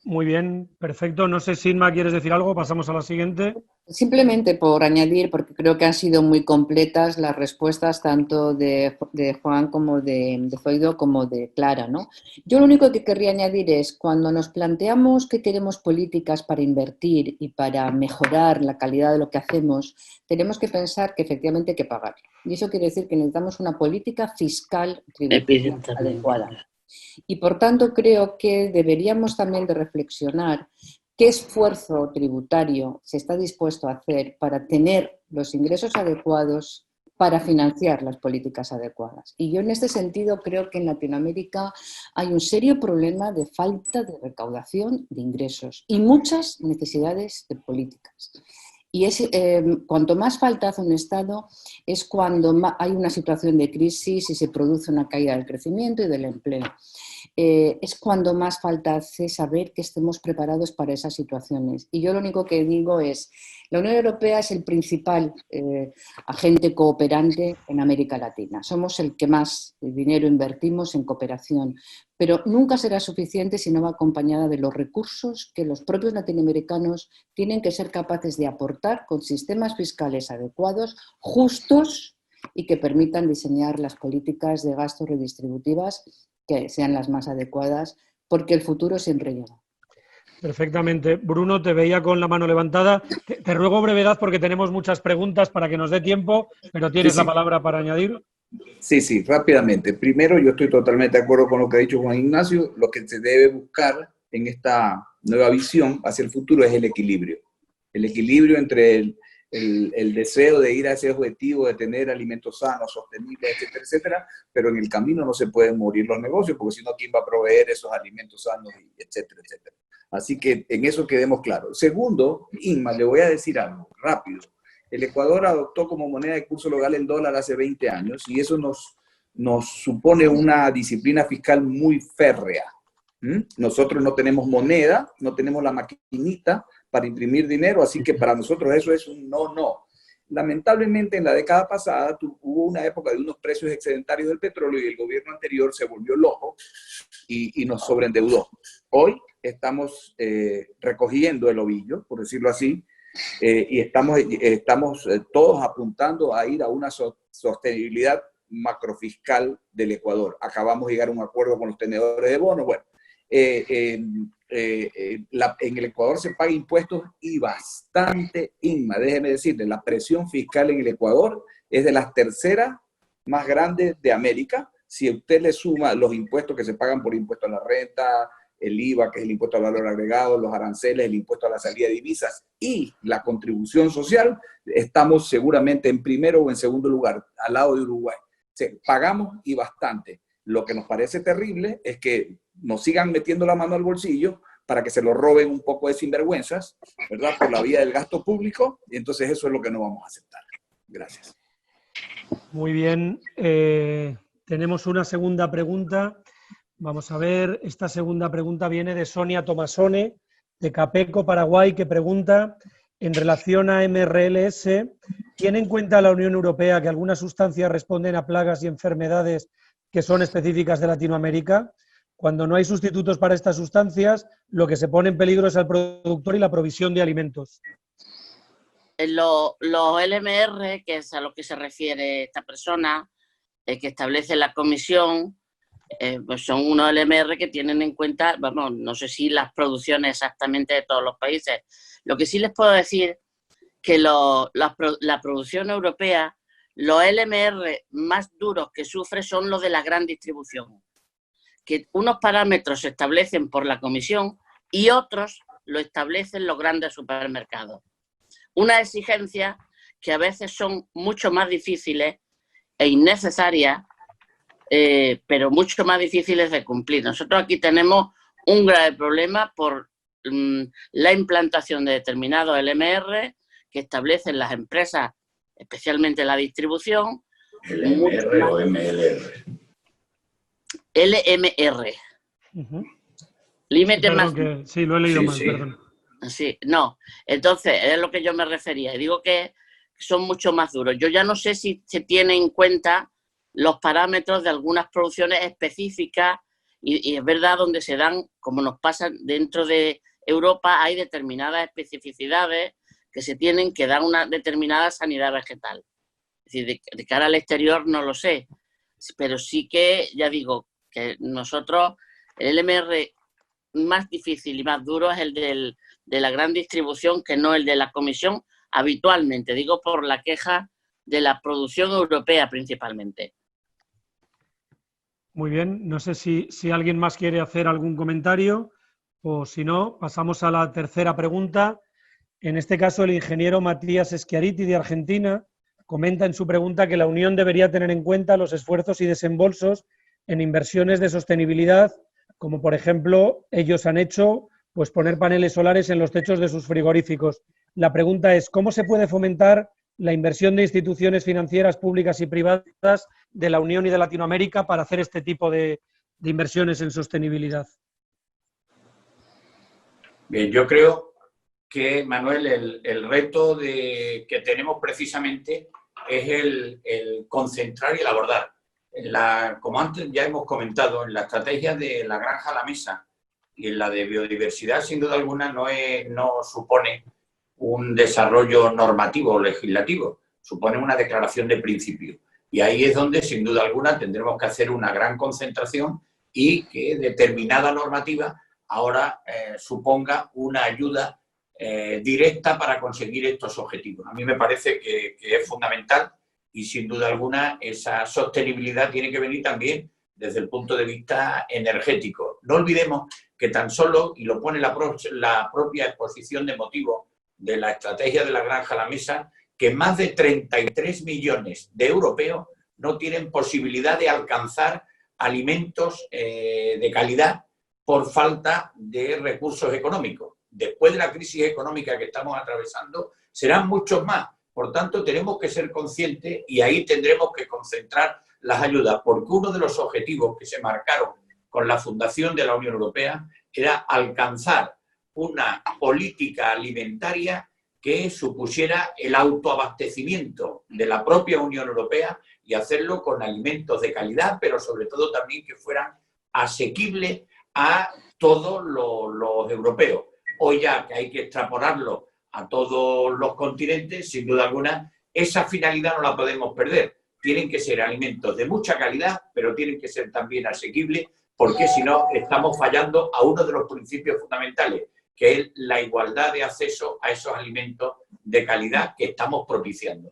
Muy bien, perfecto. No sé si, Inma, ¿quieres decir algo? Pasamos a la siguiente. Simplemente por añadir, porque creo que han sido muy completas las respuestas tanto de Juan como de Zoido como de Clara, ¿no? Yo lo único que querría añadir es, cuando nos planteamos que queremos políticas para invertir y para mejorar la calidad de lo que hacemos, tenemos que pensar que efectivamente hay que pagar. Y eso quiere decir que necesitamos una política fiscal tributaria adecuada. Y por tanto creo que deberíamos también de reflexionar qué esfuerzo tributario se está dispuesto a hacer para tener los ingresos adecuados para financiar las políticas adecuadas. Y yo en este sentido creo que en Latinoamérica hay un serio problema de falta de recaudación de ingresos y muchas necesidades de políticas. Y cuanto más falta hace un Estado es cuando hay una situación de crisis y se produce una caída del crecimiento y del empleo. Es cuando más falta hace saber que estemos preparados para esas situaciones. Y yo lo único que digo es, la Unión Europea es el principal agente cooperante en América Latina. Somos el que más dinero invertimos en cooperación, pero nunca será suficiente si no va acompañada de los recursos que los propios latinoamericanos tienen que ser capaces de aportar con sistemas fiscales adecuados, justos y que permitan diseñar las políticas de gasto redistributivas que sean las más adecuadas, porque el futuro siempre llega. Perfectamente. Bruno, te veía con la mano levantada. Te ruego brevedad porque tenemos muchas preguntas para que nos dé tiempo, pero tienes la palabra para añadir. Sí, rápidamente. Primero, yo estoy totalmente de acuerdo con lo que ha dicho Juan Ignacio. Lo que se debe buscar en esta nueva visión hacia el futuro es el equilibrio. El equilibrio entre el deseo de ir a ese objetivo de tener alimentos sanos, sostenibles, etcétera, etcétera, pero en el camino no se pueden morir los negocios, porque si no, ¿quién va a proveer esos alimentos sanos, etcétera, etcétera? Así que en eso quedemos claros. Segundo, Inma, le voy a decir algo rápido. El Ecuador adoptó como moneda de curso local el dólar hace 20 años y eso nos supone una disciplina fiscal muy férrea. Nosotros no tenemos moneda, no tenemos la maquinita para imprimir dinero, así que para nosotros eso es un no. Lamentablemente en la década pasada hubo una época de unos precios excedentarios del petróleo y el gobierno anterior se volvió loco y nos sobreendeudó. Hoy estamos recogiendo el ovillo, por decirlo así, y estamos todos apuntando a ir a una sostenibilidad macrofiscal del Ecuador. Acabamos de llegar a un acuerdo con los tenedores de bonos. Bueno, en el Ecuador se paga impuestos y bastante, Inma, déjeme decirle, la presión fiscal en el Ecuador es de las terceras más grandes de América. Si usted le suma los impuestos que se pagan por impuesto a la renta, el IVA, que es el impuesto al valor agregado, los aranceles, el impuesto a la salida de divisas y la contribución social, estamos seguramente en primero o en segundo lugar, al lado de Uruguay. Pagamos y bastante. Lo que nos parece terrible es que nos sigan metiendo la mano al bolsillo para que se lo roben un poco de sinvergüenzas, ¿verdad? Por la vía del gasto público, y entonces eso es lo que no vamos a aceptar. Gracias. Muy bien. Tenemos una segunda pregunta. Vamos a ver, esta segunda pregunta viene de Sonia Tomasone, de Capeco, Paraguay, que pregunta, en relación a MRLS, ¿tiene en cuenta la Unión Europea que algunas sustancias responden a plagas y enfermedades que son específicas de Latinoamérica? Cuando no hay sustitutos para estas sustancias, lo que se pone en peligro es al productor y la provisión de alimentos. Los LMR, que es a lo que se refiere esta persona, que establece la comisión, pues son unos LMR que tienen en cuenta, vamos, no sé si las producciones exactamente de todos los países. Lo que sí les puedo decir que la producción europea, los LMR más duros que sufre son los de la gran distribución, que unos parámetros se establecen por la comisión y otros lo establecen los grandes supermercados. Una exigencia que a veces son mucho más difíciles e innecesarias, pero mucho más difíciles de cumplir. Nosotros aquí tenemos un grave problema por la implantación de determinados LMR que establecen las empresas, especialmente la distribución. ¿LMR o MLR? LMR. Límite más... Sí, lo he leído mal, perdón. Sí, no. Entonces, es a lo que yo me refería. Digo que son mucho más duros. Yo ya no sé si se tiene en cuenta los parámetros de algunas producciones específicas y es verdad donde se dan, como nos pasa dentro de Europa, hay determinadas especificidades que se tienen que dar una determinada sanidad vegetal. Es decir, de cara al exterior no lo sé, pero sí que, ya digo, que nosotros, el LMR más difícil y más duro es el de la gran distribución, que no el de la comisión habitualmente, digo por la queja de la producción europea principalmente. Muy bien, no sé si alguien más quiere hacer algún comentario o si no, pasamos a la tercera pregunta. En este caso, el ingeniero Matías Schiariti de Argentina comenta en su pregunta que la Unión debería tener en cuenta los esfuerzos y desembolsos en inversiones de sostenibilidad, como por ejemplo ellos han hecho, pues poner paneles solares en los techos de sus frigoríficos. La pregunta es, ¿cómo se puede fomentar la inversión de instituciones financieras públicas y privadas de la Unión y de Latinoamérica para hacer este tipo de inversiones en sostenibilidad? Bien, yo creo que, Manuel, el reto que tenemos precisamente es el concentrar y el abordar. Como antes ya hemos comentado, en la estrategia de la granja a la mesa y en la de biodiversidad, sin duda alguna, no supone un desarrollo normativo o legislativo, supone una declaración de principio. Y ahí es donde, sin duda alguna, tendremos que hacer una gran concentración y que determinada normativa ahora suponga una ayuda directa para conseguir estos objetivos. A mí me parece que es fundamental y, sin duda alguna, esa sostenibilidad tiene que venir también desde el punto de vista energético. No olvidemos que tan solo, y lo pone la propia exposición de motivos de la estrategia de la granja a la mesa, que más de 33 millones de europeos no tienen posibilidad de alcanzar alimentos de calidad por falta de recursos económicos. Después de la crisis económica que estamos atravesando, serán muchos más. Por tanto, tenemos que ser conscientes y ahí tendremos que concentrar las ayudas, porque uno de los objetivos que se marcaron con la fundación de la Unión Europea era alcanzar una política alimentaria que supusiera el autoabastecimiento de la propia Unión Europea y hacerlo con alimentos de calidad, pero sobre todo también que fueran asequibles a todos los europeos. Hoy ya que hay que extrapolarlo a todos los continentes, sin duda alguna, esa finalidad no la podemos perder. Tienen que ser alimentos de mucha calidad, pero tienen que ser también asequibles, porque si no estamos fallando a uno de los principios fundamentales, que es la igualdad de acceso a esos alimentos de calidad que estamos propiciando.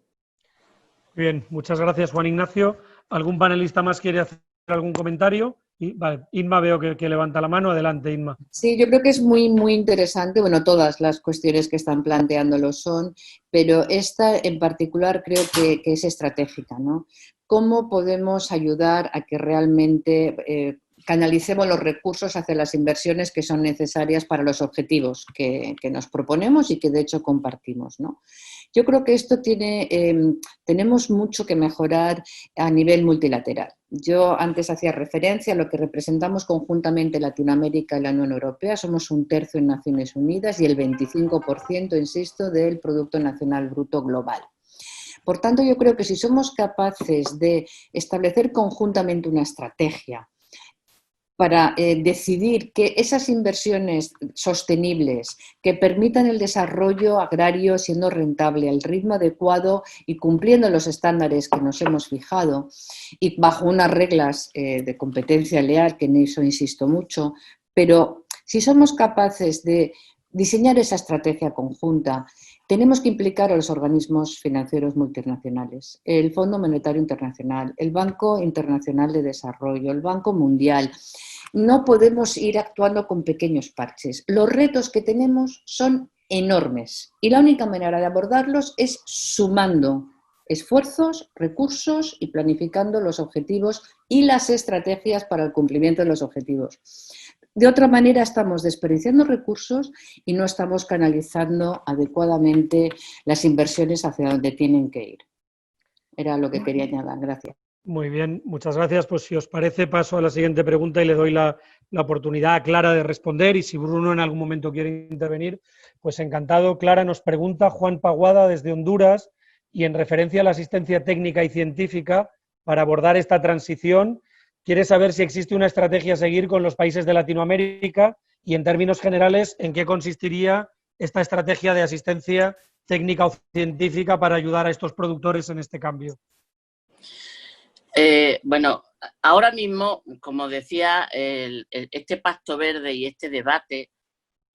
Bien, muchas gracias, Juan Ignacio. ¿Algún panelista más quiere hacer algún comentario? Vale, Inma veo que levanta la mano. Adelante, Inma. Sí, yo creo que es muy, muy interesante. Bueno, todas las cuestiones que están planteando lo son, pero esta en particular creo que es estratégica, ¿no? ¿Cómo podemos ayudar a que realmente canalicemos los recursos hacia las inversiones que son necesarias para los objetivos que nos proponemos y que de hecho compartimos, ¿no? Yo creo que esto tenemos mucho que mejorar a nivel multilateral. Yo antes hacía referencia a lo que representamos conjuntamente Latinoamérica y la Unión Europea. Somos 1/3 en Naciones Unidas y el 25%, insisto, del Producto Nacional Bruto global. Por tanto, yo creo que si somos capaces de establecer conjuntamente una estrategia para decidir que esas inversiones sostenibles que permitan el desarrollo agrario siendo rentable al ritmo adecuado y cumpliendo los estándares que nos hemos fijado y bajo unas reglas de competencia leal, que en eso insisto mucho, pero si somos capaces de diseñar esa estrategia conjunta, tenemos que implicar a los organismos financieros multinacionales, el Fondo Monetario Internacional, el Banco Internacional de Desarrollo, el Banco Mundial. No podemos ir actuando con pequeños parches. Los retos que tenemos son enormes y la única manera de abordarlos es sumando esfuerzos, recursos y planificando los objetivos y las estrategias para el cumplimiento de los objetivos. De otra manera, estamos desperdiciando recursos y no estamos canalizando adecuadamente las inversiones hacia donde tienen que ir. Era lo que quería añadir. Gracias. Muy bien, muchas gracias. Pues si os parece, paso a la siguiente pregunta y le doy la oportunidad a Clara de responder. Y si Bruno en algún momento quiere intervenir, pues encantado. Clara nos pregunta, Juan Paguada desde Honduras, y en referencia a la asistencia técnica y científica para abordar esta transición, quiere saber si existe una estrategia a seguir con los países de Latinoamérica y, en términos generales, en qué consistiría esta estrategia de asistencia técnica o científica para ayudar a estos productores en este cambio. Bueno, ahora mismo, como decía, este Pacto Verde y este debate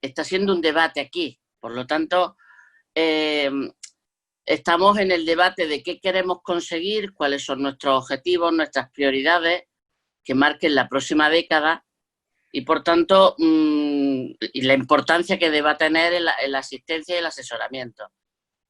está siendo un debate aquí. Por lo tanto, estamos en el debate de qué queremos conseguir, cuáles son nuestros objetivos, nuestras prioridades, que marquen la próxima década y, por tanto, y la importancia que deba tener en la asistencia y el asesoramiento.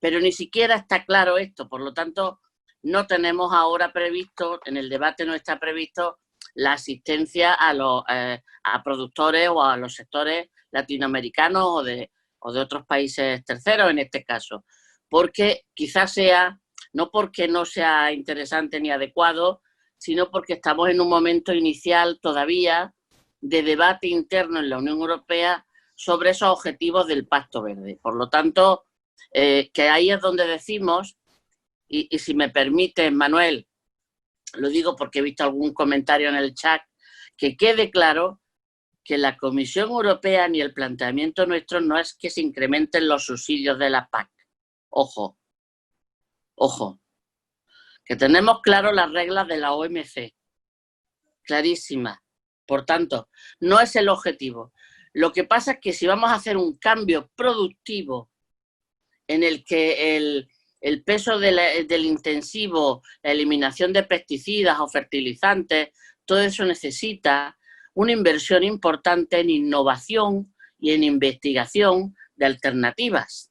Pero ni siquiera está claro esto, por lo tanto, no tenemos ahora previsto, en el debate no está previsto la asistencia a productores o a los sectores latinoamericanos o de otros países terceros en este caso, porque quizás sea, no porque no sea interesante ni adecuado, sino porque estamos en un momento inicial todavía de debate interno en la Unión Europea sobre esos objetivos del Pacto Verde. Por lo tanto, que ahí es donde decimos, y si me permite, Manuel, lo digo porque he visto algún comentario en el chat, que quede claro que la Comisión Europea ni el planteamiento nuestro no es que se incrementen los subsidios de la PAC. Ojo, ojo, que tenemos claro las reglas de la OMC, clarísimas. Por tanto, no es el objetivo. Lo que pasa es que si vamos a hacer un cambio productivo en el que el peso del intensivo, la eliminación de pesticidas o fertilizantes, todo eso necesita una inversión importante en innovación y en investigación de alternativas.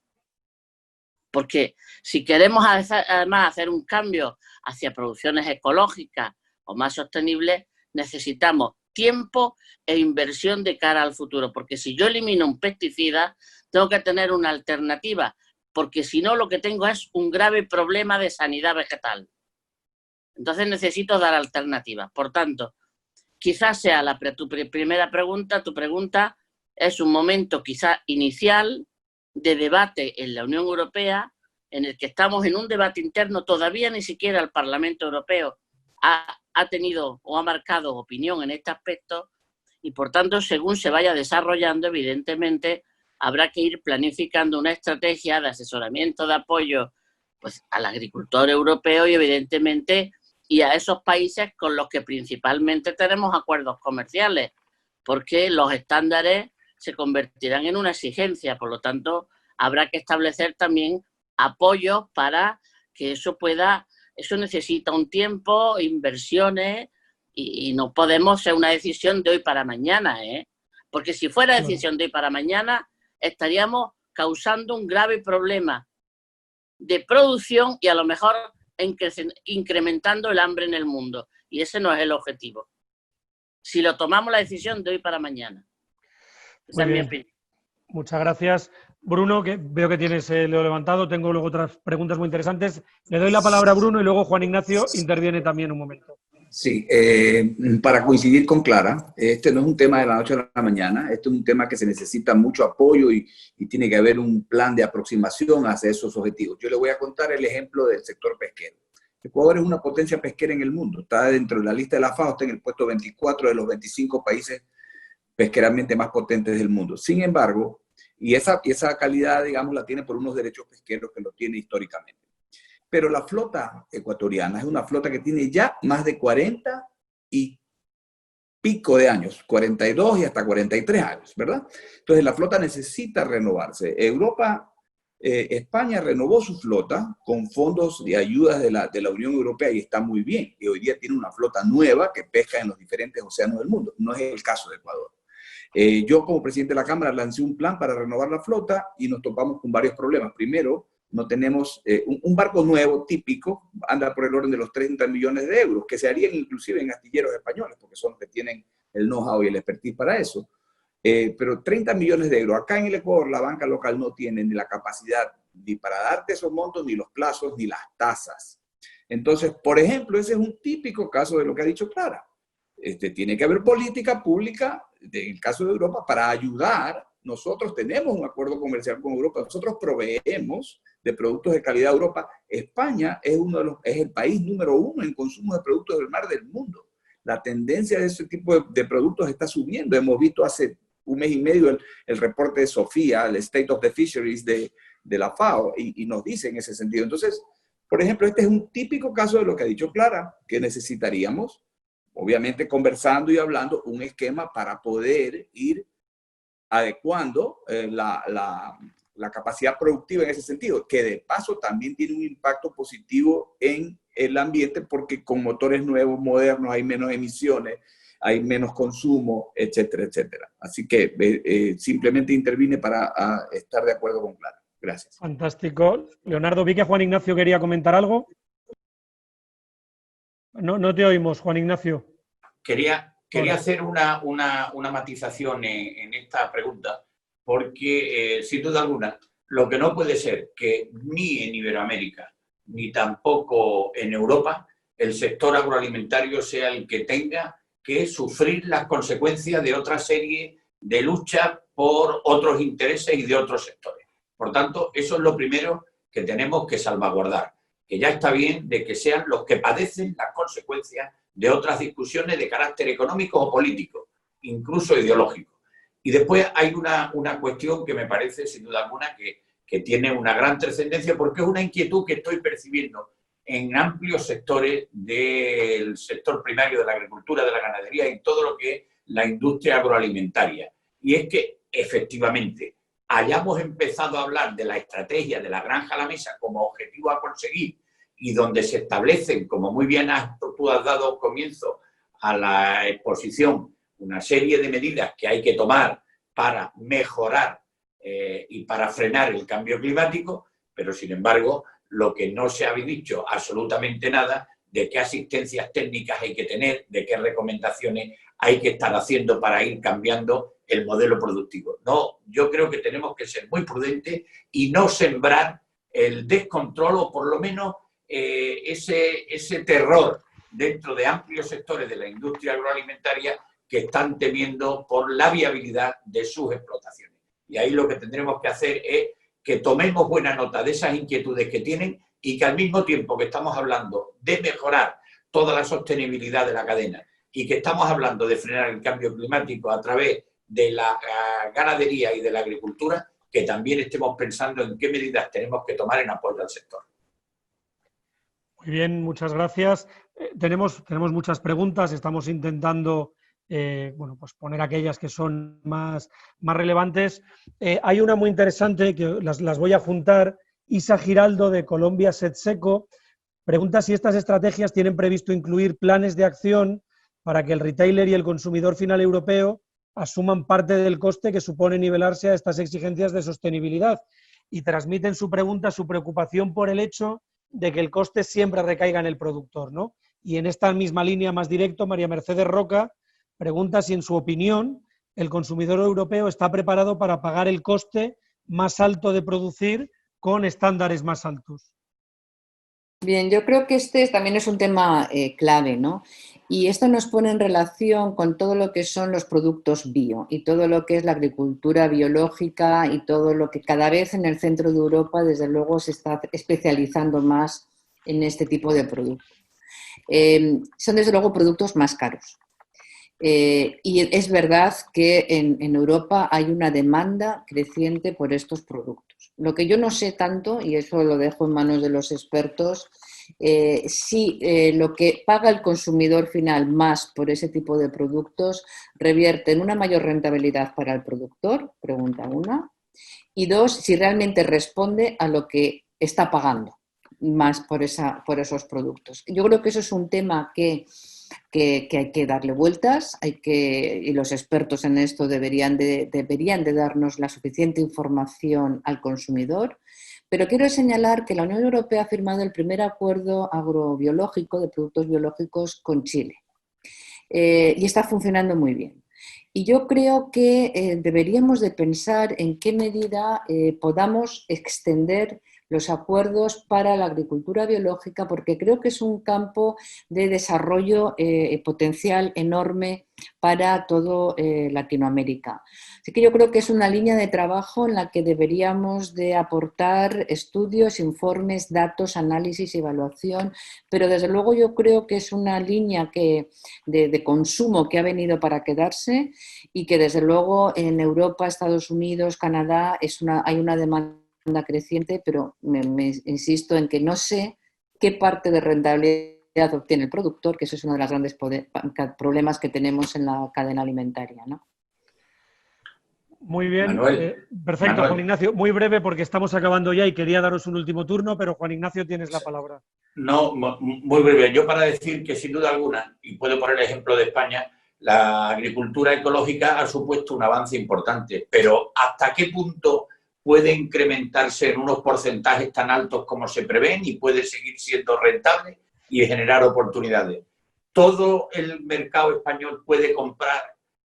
Porque si queremos además hacer un cambio hacia producciones ecológicas o más sostenibles, necesitamos tiempo e inversión de cara al futuro. Porque si yo elimino un pesticida, tengo que tener una alternativa, porque si no lo que tengo es un grave problema de sanidad vegetal. Entonces necesito dar alternativas. Por tanto, quizás sea tu primera pregunta, tu pregunta es un momento quizás inicial de debate en la Unión Europea, en el que estamos en un debate interno, todavía ni siquiera el Parlamento Europeo ha tenido o ha marcado opinión en este aspecto, y por tanto, según se vaya desarrollando, evidentemente, habrá que ir planificando una estrategia de asesoramiento, de apoyo pues, al agricultor europeo y, evidentemente, y a esos países con los que principalmente tenemos acuerdos comerciales, porque los estándares se convertirán en una exigencia. Por lo tanto, habrá que establecer también apoyos para que eso pueda, eso necesita un tiempo, inversiones, y no podemos ser una decisión de hoy para mañana, ¿eh? Porque si fuera decisión de hoy para mañana, estaríamos causando un grave problema de producción y a lo mejor incrementando el hambre en el mundo. Y ese no es el objetivo. Si lo tomamos la decisión de hoy para mañana. Esa es mi opinión. Muchas gracias. Bruno, que veo que tienes el dedo levantado. Tengo luego otras preguntas muy interesantes. Le doy la palabra a Bruno y luego Juan Ignacio interviene también un momento. Sí, para coincidir con Clara, este no es un tema de la noche a la mañana, este es un tema que se necesita mucho apoyo y tiene que haber un plan de aproximación hacia esos objetivos. Yo le voy a contar el ejemplo del sector pesquero. Ecuador es una potencia pesquera en el mundo, está dentro de la lista de la FAO, está en el puesto 24 de los 25 países pesqueramente más potentes del mundo. Sin embargo, y esa calidad, digamos, la tiene por unos derechos pesqueros que lo tiene históricamente. Pero la flota ecuatoriana es una flota que tiene ya más de 40 y pico de años, 42 y hasta 43 años, ¿verdad? Entonces la flota necesita renovarse. España renovó su flota con fondos de ayudas de la Unión Europea y está muy bien. Y hoy día tiene una flota nueva que pesca en los diferentes océanos del mundo. No es el caso de Ecuador. Yo como presidente de la Cámara lancé un plan para renovar la flota y nos topamos con varios problemas. Primero, no tenemos un barco nuevo, típico, anda por el orden de los 30 millones de euros, que se harían inclusive en astilleros españoles, porque son los que tienen el know-how y el expertise para eso. Pero 30 millones de euros. Acá en el Ecuador la banca local no tiene ni la capacidad ni para darte esos montos, ni los plazos, ni las tasas. Entonces, por ejemplo, ese es un típico caso de lo que ha dicho Clara. Tiene que haber política pública, en el caso de Europa, para ayudar. Nosotros tenemos un acuerdo comercial con Europa, nosotros proveemos de productos de calidad a Europa. España es el país número 1 en consumo de productos del mar del mundo. La tendencia de ese tipo de productos está subiendo. Hemos visto hace un mes y medio el reporte de Sofía, el State of the Fisheries de la FAO, y nos dice en ese sentido. Entonces, por ejemplo, este es un típico caso de lo que ha dicho Clara, que necesitaríamos, obviamente conversando y hablando, un esquema para poder ir adecuando la capacidad productiva en ese sentido, que de paso también tiene un impacto positivo en el ambiente porque con motores nuevos, modernos, hay menos emisiones, hay menos consumo, etcétera, etcétera. Así que simplemente intervine para estar de acuerdo con Clara. Gracias. Fantástico. Leonardo, vi que Juan Ignacio quería comentar algo. No te oímos, Juan Ignacio. Quería hacer una matización en esta pregunta, porque sin duda alguna, lo que no puede ser que ni en Iberoamérica, ni tampoco en Europa, el sector agroalimentario sea el que tenga que sufrir las consecuencias de otra serie de luchas por otros intereses y de otros sectores. Por tanto, eso es lo primero que tenemos que salvaguardar, que ya está bien de que sean los que padecen las consecuencias de otras discusiones de carácter económico o político, incluso ideológico. Y después hay una cuestión que me parece, sin duda alguna, que tiene una gran trascendencia, porque es una inquietud que estoy percibiendo en amplios sectores del sector primario de la agricultura, de la ganadería y todo lo que es la industria agroalimentaria. Y es que, efectivamente, hayamos empezado a hablar de la estrategia de la granja a la mesa como objetivo a conseguir y donde se establecen, como muy bien tú has dado comienzo a la exposición, una serie de medidas que hay que tomar para mejorar y para frenar el cambio climático, pero sin embargo, lo que no se ha dicho absolutamente nada de qué asistencias técnicas hay que tener, de qué recomendaciones hay que estar haciendo para ir cambiando el modelo productivo. No, yo creo que tenemos que ser muy prudentes y no sembrar el descontrol o por lo menos ese terror dentro de amplios sectores de la industria agroalimentaria que están temiendo por la viabilidad de sus explotaciones. Y ahí lo que tendremos que hacer es que tomemos buena nota de esas inquietudes que tienen y que al mismo tiempo que estamos hablando de mejorar toda la sostenibilidad de la cadena y que estamos hablando de frenar el cambio climático a través de la ganadería y de la agricultura, que también estemos pensando en qué medidas tenemos que tomar en apoyo al sector. Muy bien, muchas gracias. Tenemos muchas preguntas, estamos intentando pues poner aquellas que son más relevantes. Hay una muy interesante que las voy a juntar. Isa Giraldo, de Colombia Setseco, pregunta si estas estrategias tienen previsto incluir planes de acción para que el retailer y el consumidor final europeo asuman parte del coste que supone nivelarse a estas exigencias de sostenibilidad, y transmiten su pregunta, su preocupación por el hecho de que el coste siempre recaiga en el productor, ¿no? Y en esta misma línea más directo, María Mercedes Roca pregunta si, en su opinión, el consumidor europeo está preparado para pagar el coste más alto de producir con estándares más altos. Bien, yo creo que este también es un tema clave, ¿no? Y esto nos pone en relación con todo lo que son los productos bio y todo lo que es la agricultura biológica y todo lo que cada vez en el centro de Europa, desde luego, se está especializando más en este tipo de productos. Son, desde luego, productos más caros. Y es verdad que en Europa hay una demanda creciente por estos productos. Lo que yo no sé tanto, y eso lo dejo en manos de los expertos, si lo que paga el consumidor final más por ese tipo de productos revierte en una mayor rentabilidad para el productor, pregunta una, y dos, si realmente responde a lo que está pagando más por esos productos. Yo creo que eso es un tema que hay que darle vueltas, y los expertos en esto deberían de darnos la suficiente información al consumidor. Pero quiero señalar que la Unión Europea ha firmado el primer acuerdo agrobiológico de productos biológicos con Chile y está funcionando muy bien. Y yo creo que deberíamos de pensar en qué medida podamos extender los acuerdos para la agricultura biológica, porque creo que es un campo de desarrollo potencial enorme para todo Latinoamérica. Así que yo creo que es una línea de trabajo en la que deberíamos de aportar estudios, informes, datos, análisis y evaluación, pero desde luego yo creo que es una línea de consumo que ha venido para quedarse y que desde luego en Europa, Estados Unidos, Canadá hay una demanda creciente, pero me insisto en que no sé qué parte de rentabilidad obtiene el productor, que eso es uno de los grandes problemas que tenemos en la cadena alimentaria, ¿no? Muy bien, perfecto, Manuel. Juan Ignacio. Muy breve porque estamos acabando ya y quería daros un último turno, pero Juan Ignacio tienes la palabra. No, muy breve. Yo para decir que sin duda alguna, y puedo poner el ejemplo de España, la agricultura ecológica ha supuesto un avance importante, pero ¿hasta qué punto puede incrementarse en unos porcentajes tan altos como se prevén y puede seguir siendo rentable y generar oportunidades? ¿Todo el mercado español puede comprar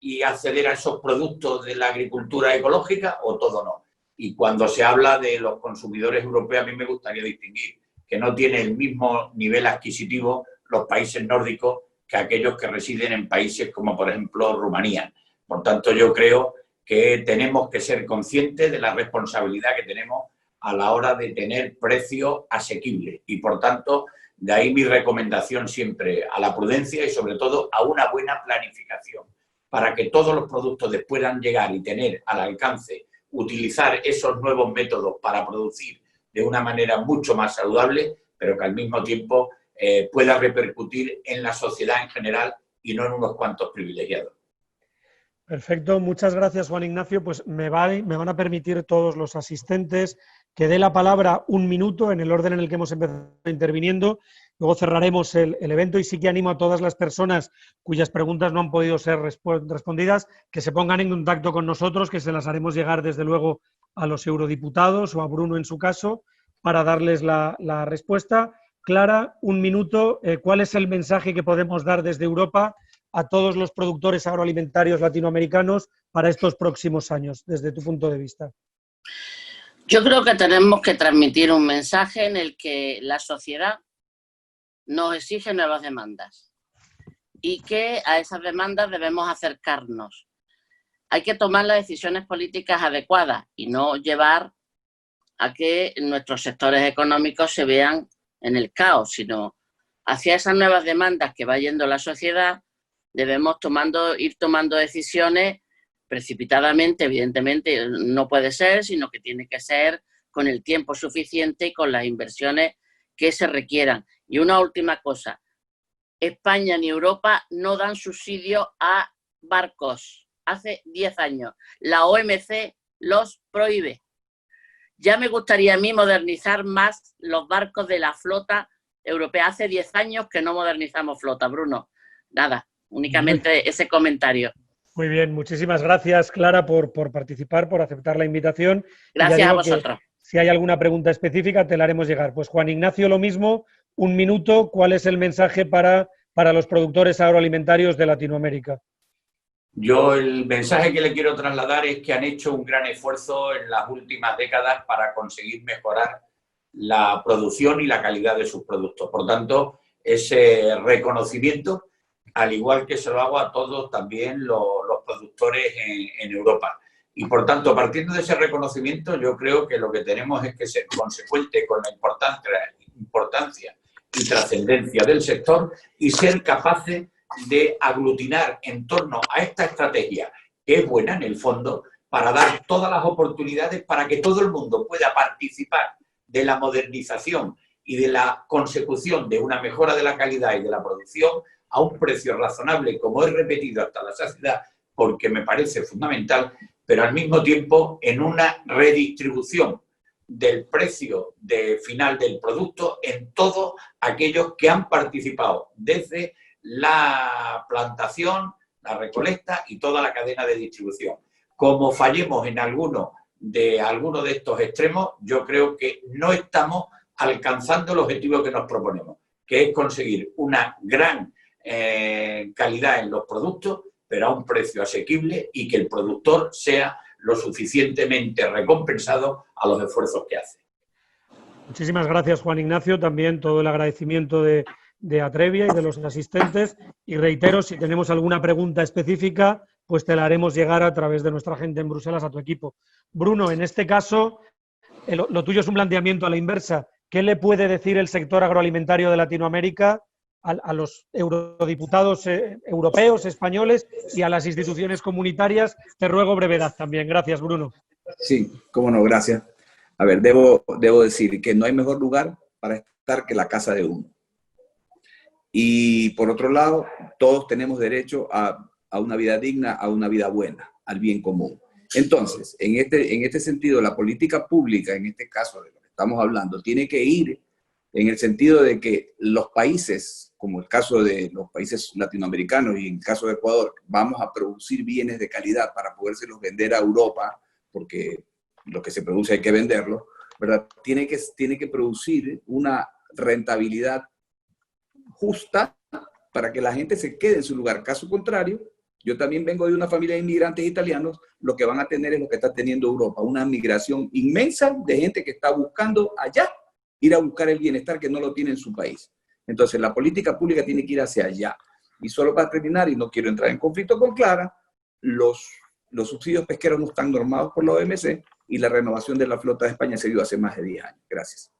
y acceder a esos productos de la agricultura ecológica o todo no? Y cuando se habla de los consumidores europeos, a mí me gustaría distinguir que no tiene el mismo nivel adquisitivo los países nórdicos que aquellos que residen en países como, por ejemplo, Rumanía. Por tanto, yo creo que tenemos que ser conscientes de la responsabilidad que tenemos a la hora de tener precios asequibles. Y, por tanto, de ahí mi recomendación siempre a la prudencia y, sobre todo, a una buena planificación para que todos los productos puedan llegar y tener al alcance, utilizar esos nuevos métodos para producir de una manera mucho más saludable, pero que al mismo tiempo pueda repercutir en la sociedad en general y no en unos cuantos privilegiados. Perfecto, muchas gracias, Juan Ignacio. Pues me van a permitir todos los asistentes que dé la palabra un minuto en el orden en el que hemos empezado interviniendo. Luego cerraremos el evento y sí que animo a todas las personas cuyas preguntas no han podido ser respondidas que se pongan en contacto con nosotros, que se las haremos llegar desde luego a los eurodiputados o a Bruno en su caso para darles la respuesta. Clara, un minuto. ¿Cuál es el mensaje que podemos dar desde Europa a todos los productores agroalimentarios latinoamericanos para estos próximos años, desde tu punto de vista? Yo creo que tenemos que transmitir un mensaje en el que la sociedad nos exige nuevas demandas y que a esas demandas debemos acercarnos. Hay que tomar las decisiones políticas adecuadas y no llevar a que nuestros sectores económicos se vean en el caos, sino hacia esas nuevas demandas que va yendo la sociedad. Debemos ir tomando decisiones precipitadamente, evidentemente no puede ser, sino que tiene que ser con el tiempo suficiente y con las inversiones que se requieran. Y una última cosa, España ni Europa no dan subsidio a barcos. Hace 10 años la OMC los prohíbe. Ya me gustaría a mí modernizar más los barcos de la flota europea. Hace 10 años que no modernizamos flota, Bruno. Nada. Únicamente ese comentario. Muy bien, muchísimas gracias, Clara, por participar, por aceptar la invitación. Gracias a vosotros. Si hay alguna pregunta específica, te la haremos llegar. Pues Juan Ignacio, lo mismo, un minuto. ¿Cuál es el mensaje para los productores agroalimentarios de Latinoamérica? Yo el mensaje que le quiero trasladar es que han hecho un gran esfuerzo en las últimas décadas para conseguir mejorar la producción y la calidad de sus productos. Por tanto, ese reconocimiento, al igual que se lo hago a todos también los productores en Europa. Y por tanto, partiendo de ese reconocimiento, yo creo que lo que tenemos es que ser consecuente con la importancia y trascendencia del sector y ser capaces de aglutinar en torno a esta estrategia, que es buena en el fondo, para dar todas las oportunidades para que todo el mundo pueda participar de la modernización y de la consecución de una mejora de la calidad y de la producción a un precio razonable, como he repetido hasta la saciedad, porque me parece fundamental, pero al mismo tiempo en una redistribución del precio final del producto en todos aquellos que han participado desde la plantación, la recolecta y toda la cadena de distribución. Como fallemos en alguno de estos extremos, yo creo que no estamos alcanzando el objetivo que nos proponemos, que es conseguir una gran calidad en los productos, pero a un precio asequible y que el productor sea lo suficientemente recompensado a los esfuerzos que hace. Muchísimas gracias, Juan Ignacio. También todo el agradecimiento de Atrevia y de los asistentes. Y reitero, si tenemos alguna pregunta específica, pues te la haremos llegar a través de nuestra gente en Bruselas a tu equipo. Bruno, en este caso, lo tuyo es un planteamiento a la inversa. ¿Qué le puede decir el sector agroalimentario de Latinoamérica a los eurodiputados europeos, españoles y a las instituciones comunitarias? Te ruego brevedad también. Gracias, Bruno. Sí, cómo no, gracias. A ver, debo decir que no hay mejor lugar para estar que la casa de uno. Y por otro lado, todos tenemos derecho a una vida digna, a una vida buena, al bien común. Entonces, en este sentido, la política pública, en este caso de lo que estamos hablando, tiene que ir en el sentido de que los países, como el caso de los países latinoamericanos y en el caso de Ecuador, vamos a producir bienes de calidad para podérselos vender a Europa, porque lo que se produce hay que venderlo, ¿verdad? Tiene que producir una rentabilidad justa para que la gente se quede en su lugar. Caso contrario, yo también vengo de una familia de inmigrantes italianos, lo que van a tener es lo que está teniendo Europa, una migración inmensa de gente que está buscando allá ir a buscar el bienestar que no lo tiene en su país. Entonces, la política pública tiene que ir hacia allá. Y solo para terminar, y no quiero entrar en conflicto con Clara, los subsidios pesqueros no están normados por la OMC y la renovación de la flota de España se dio hace más de 10 años. Gracias.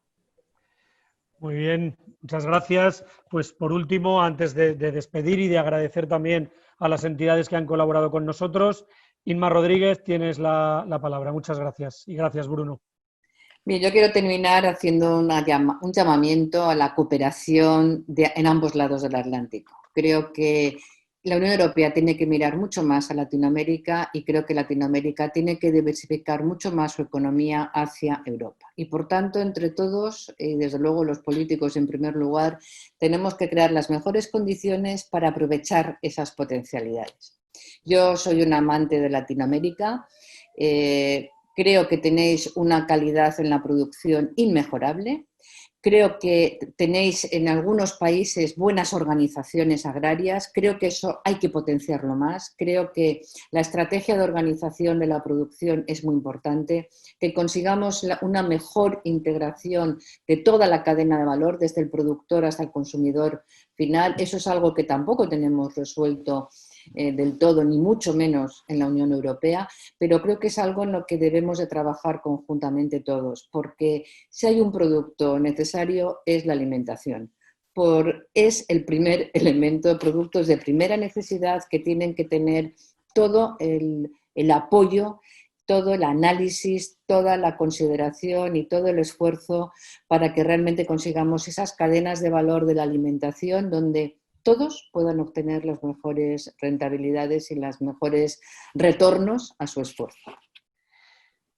Muy bien, muchas gracias. Pues por último, antes de despedir y de agradecer también a las entidades que han colaborado con nosotros, Inma Rodríguez, tienes la palabra. Muchas gracias. Y gracias, Bruno. Bien, yo quiero terminar haciendo un llamamiento a la cooperación en ambos lados del Atlántico. Creo que la Unión Europea tiene que mirar mucho más a Latinoamérica y creo que Latinoamérica tiene que diversificar mucho más su economía hacia Europa. Y por tanto, entre todos, y desde luego los políticos en primer lugar, tenemos que crear las mejores condiciones para aprovechar esas potencialidades. Yo soy una amante de Latinoamérica. Creo que tenéis una calidad en la producción inmejorable. Creo que tenéis en algunos países buenas organizaciones agrarias. Creo que eso hay que potenciarlo más. Creo que la estrategia de organización de la producción es muy importante. Que consigamos una mejor integración de toda la cadena de valor, desde el productor hasta el consumidor final. Eso es algo que tampoco tenemos resuelto del todo, ni mucho menos en la Unión Europea, pero creo que es algo en lo que debemos de trabajar conjuntamente todos, porque si hay un producto necesario es la alimentación. Es el primer elemento, productos de primera necesidad que tienen que tener todo el apoyo, todo el análisis, toda la consideración y todo el esfuerzo para que realmente consigamos esas cadenas de valor de la alimentación donde todos puedan obtener las mejores rentabilidades y los mejores retornos a su esfuerzo.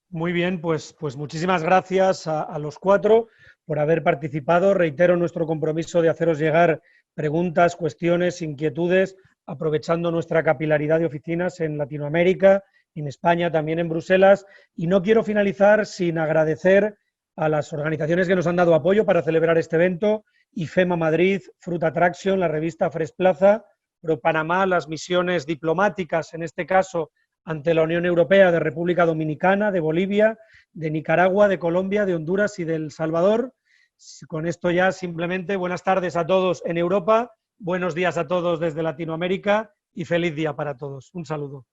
Muy bien, pues muchísimas gracias a los cuatro por haber participado. Reitero nuestro compromiso de haceros llegar preguntas, cuestiones, inquietudes, aprovechando nuestra capilaridad de oficinas en Latinoamérica, en España, también en Bruselas. Y no quiero finalizar sin agradecer a las organizaciones que nos han dado apoyo para celebrar este evento: IFEMA Madrid, Fruit Attraction, la revista Fresh Plaza, ProPanamá, las misiones diplomáticas, en este caso ante la Unión Europea, de República Dominicana, de Bolivia, de Nicaragua, de Colombia, de Honduras y de El Salvador. Con esto ya simplemente buenas tardes a todos en Europa, buenos días a todos desde Latinoamérica y feliz día para todos. Un saludo.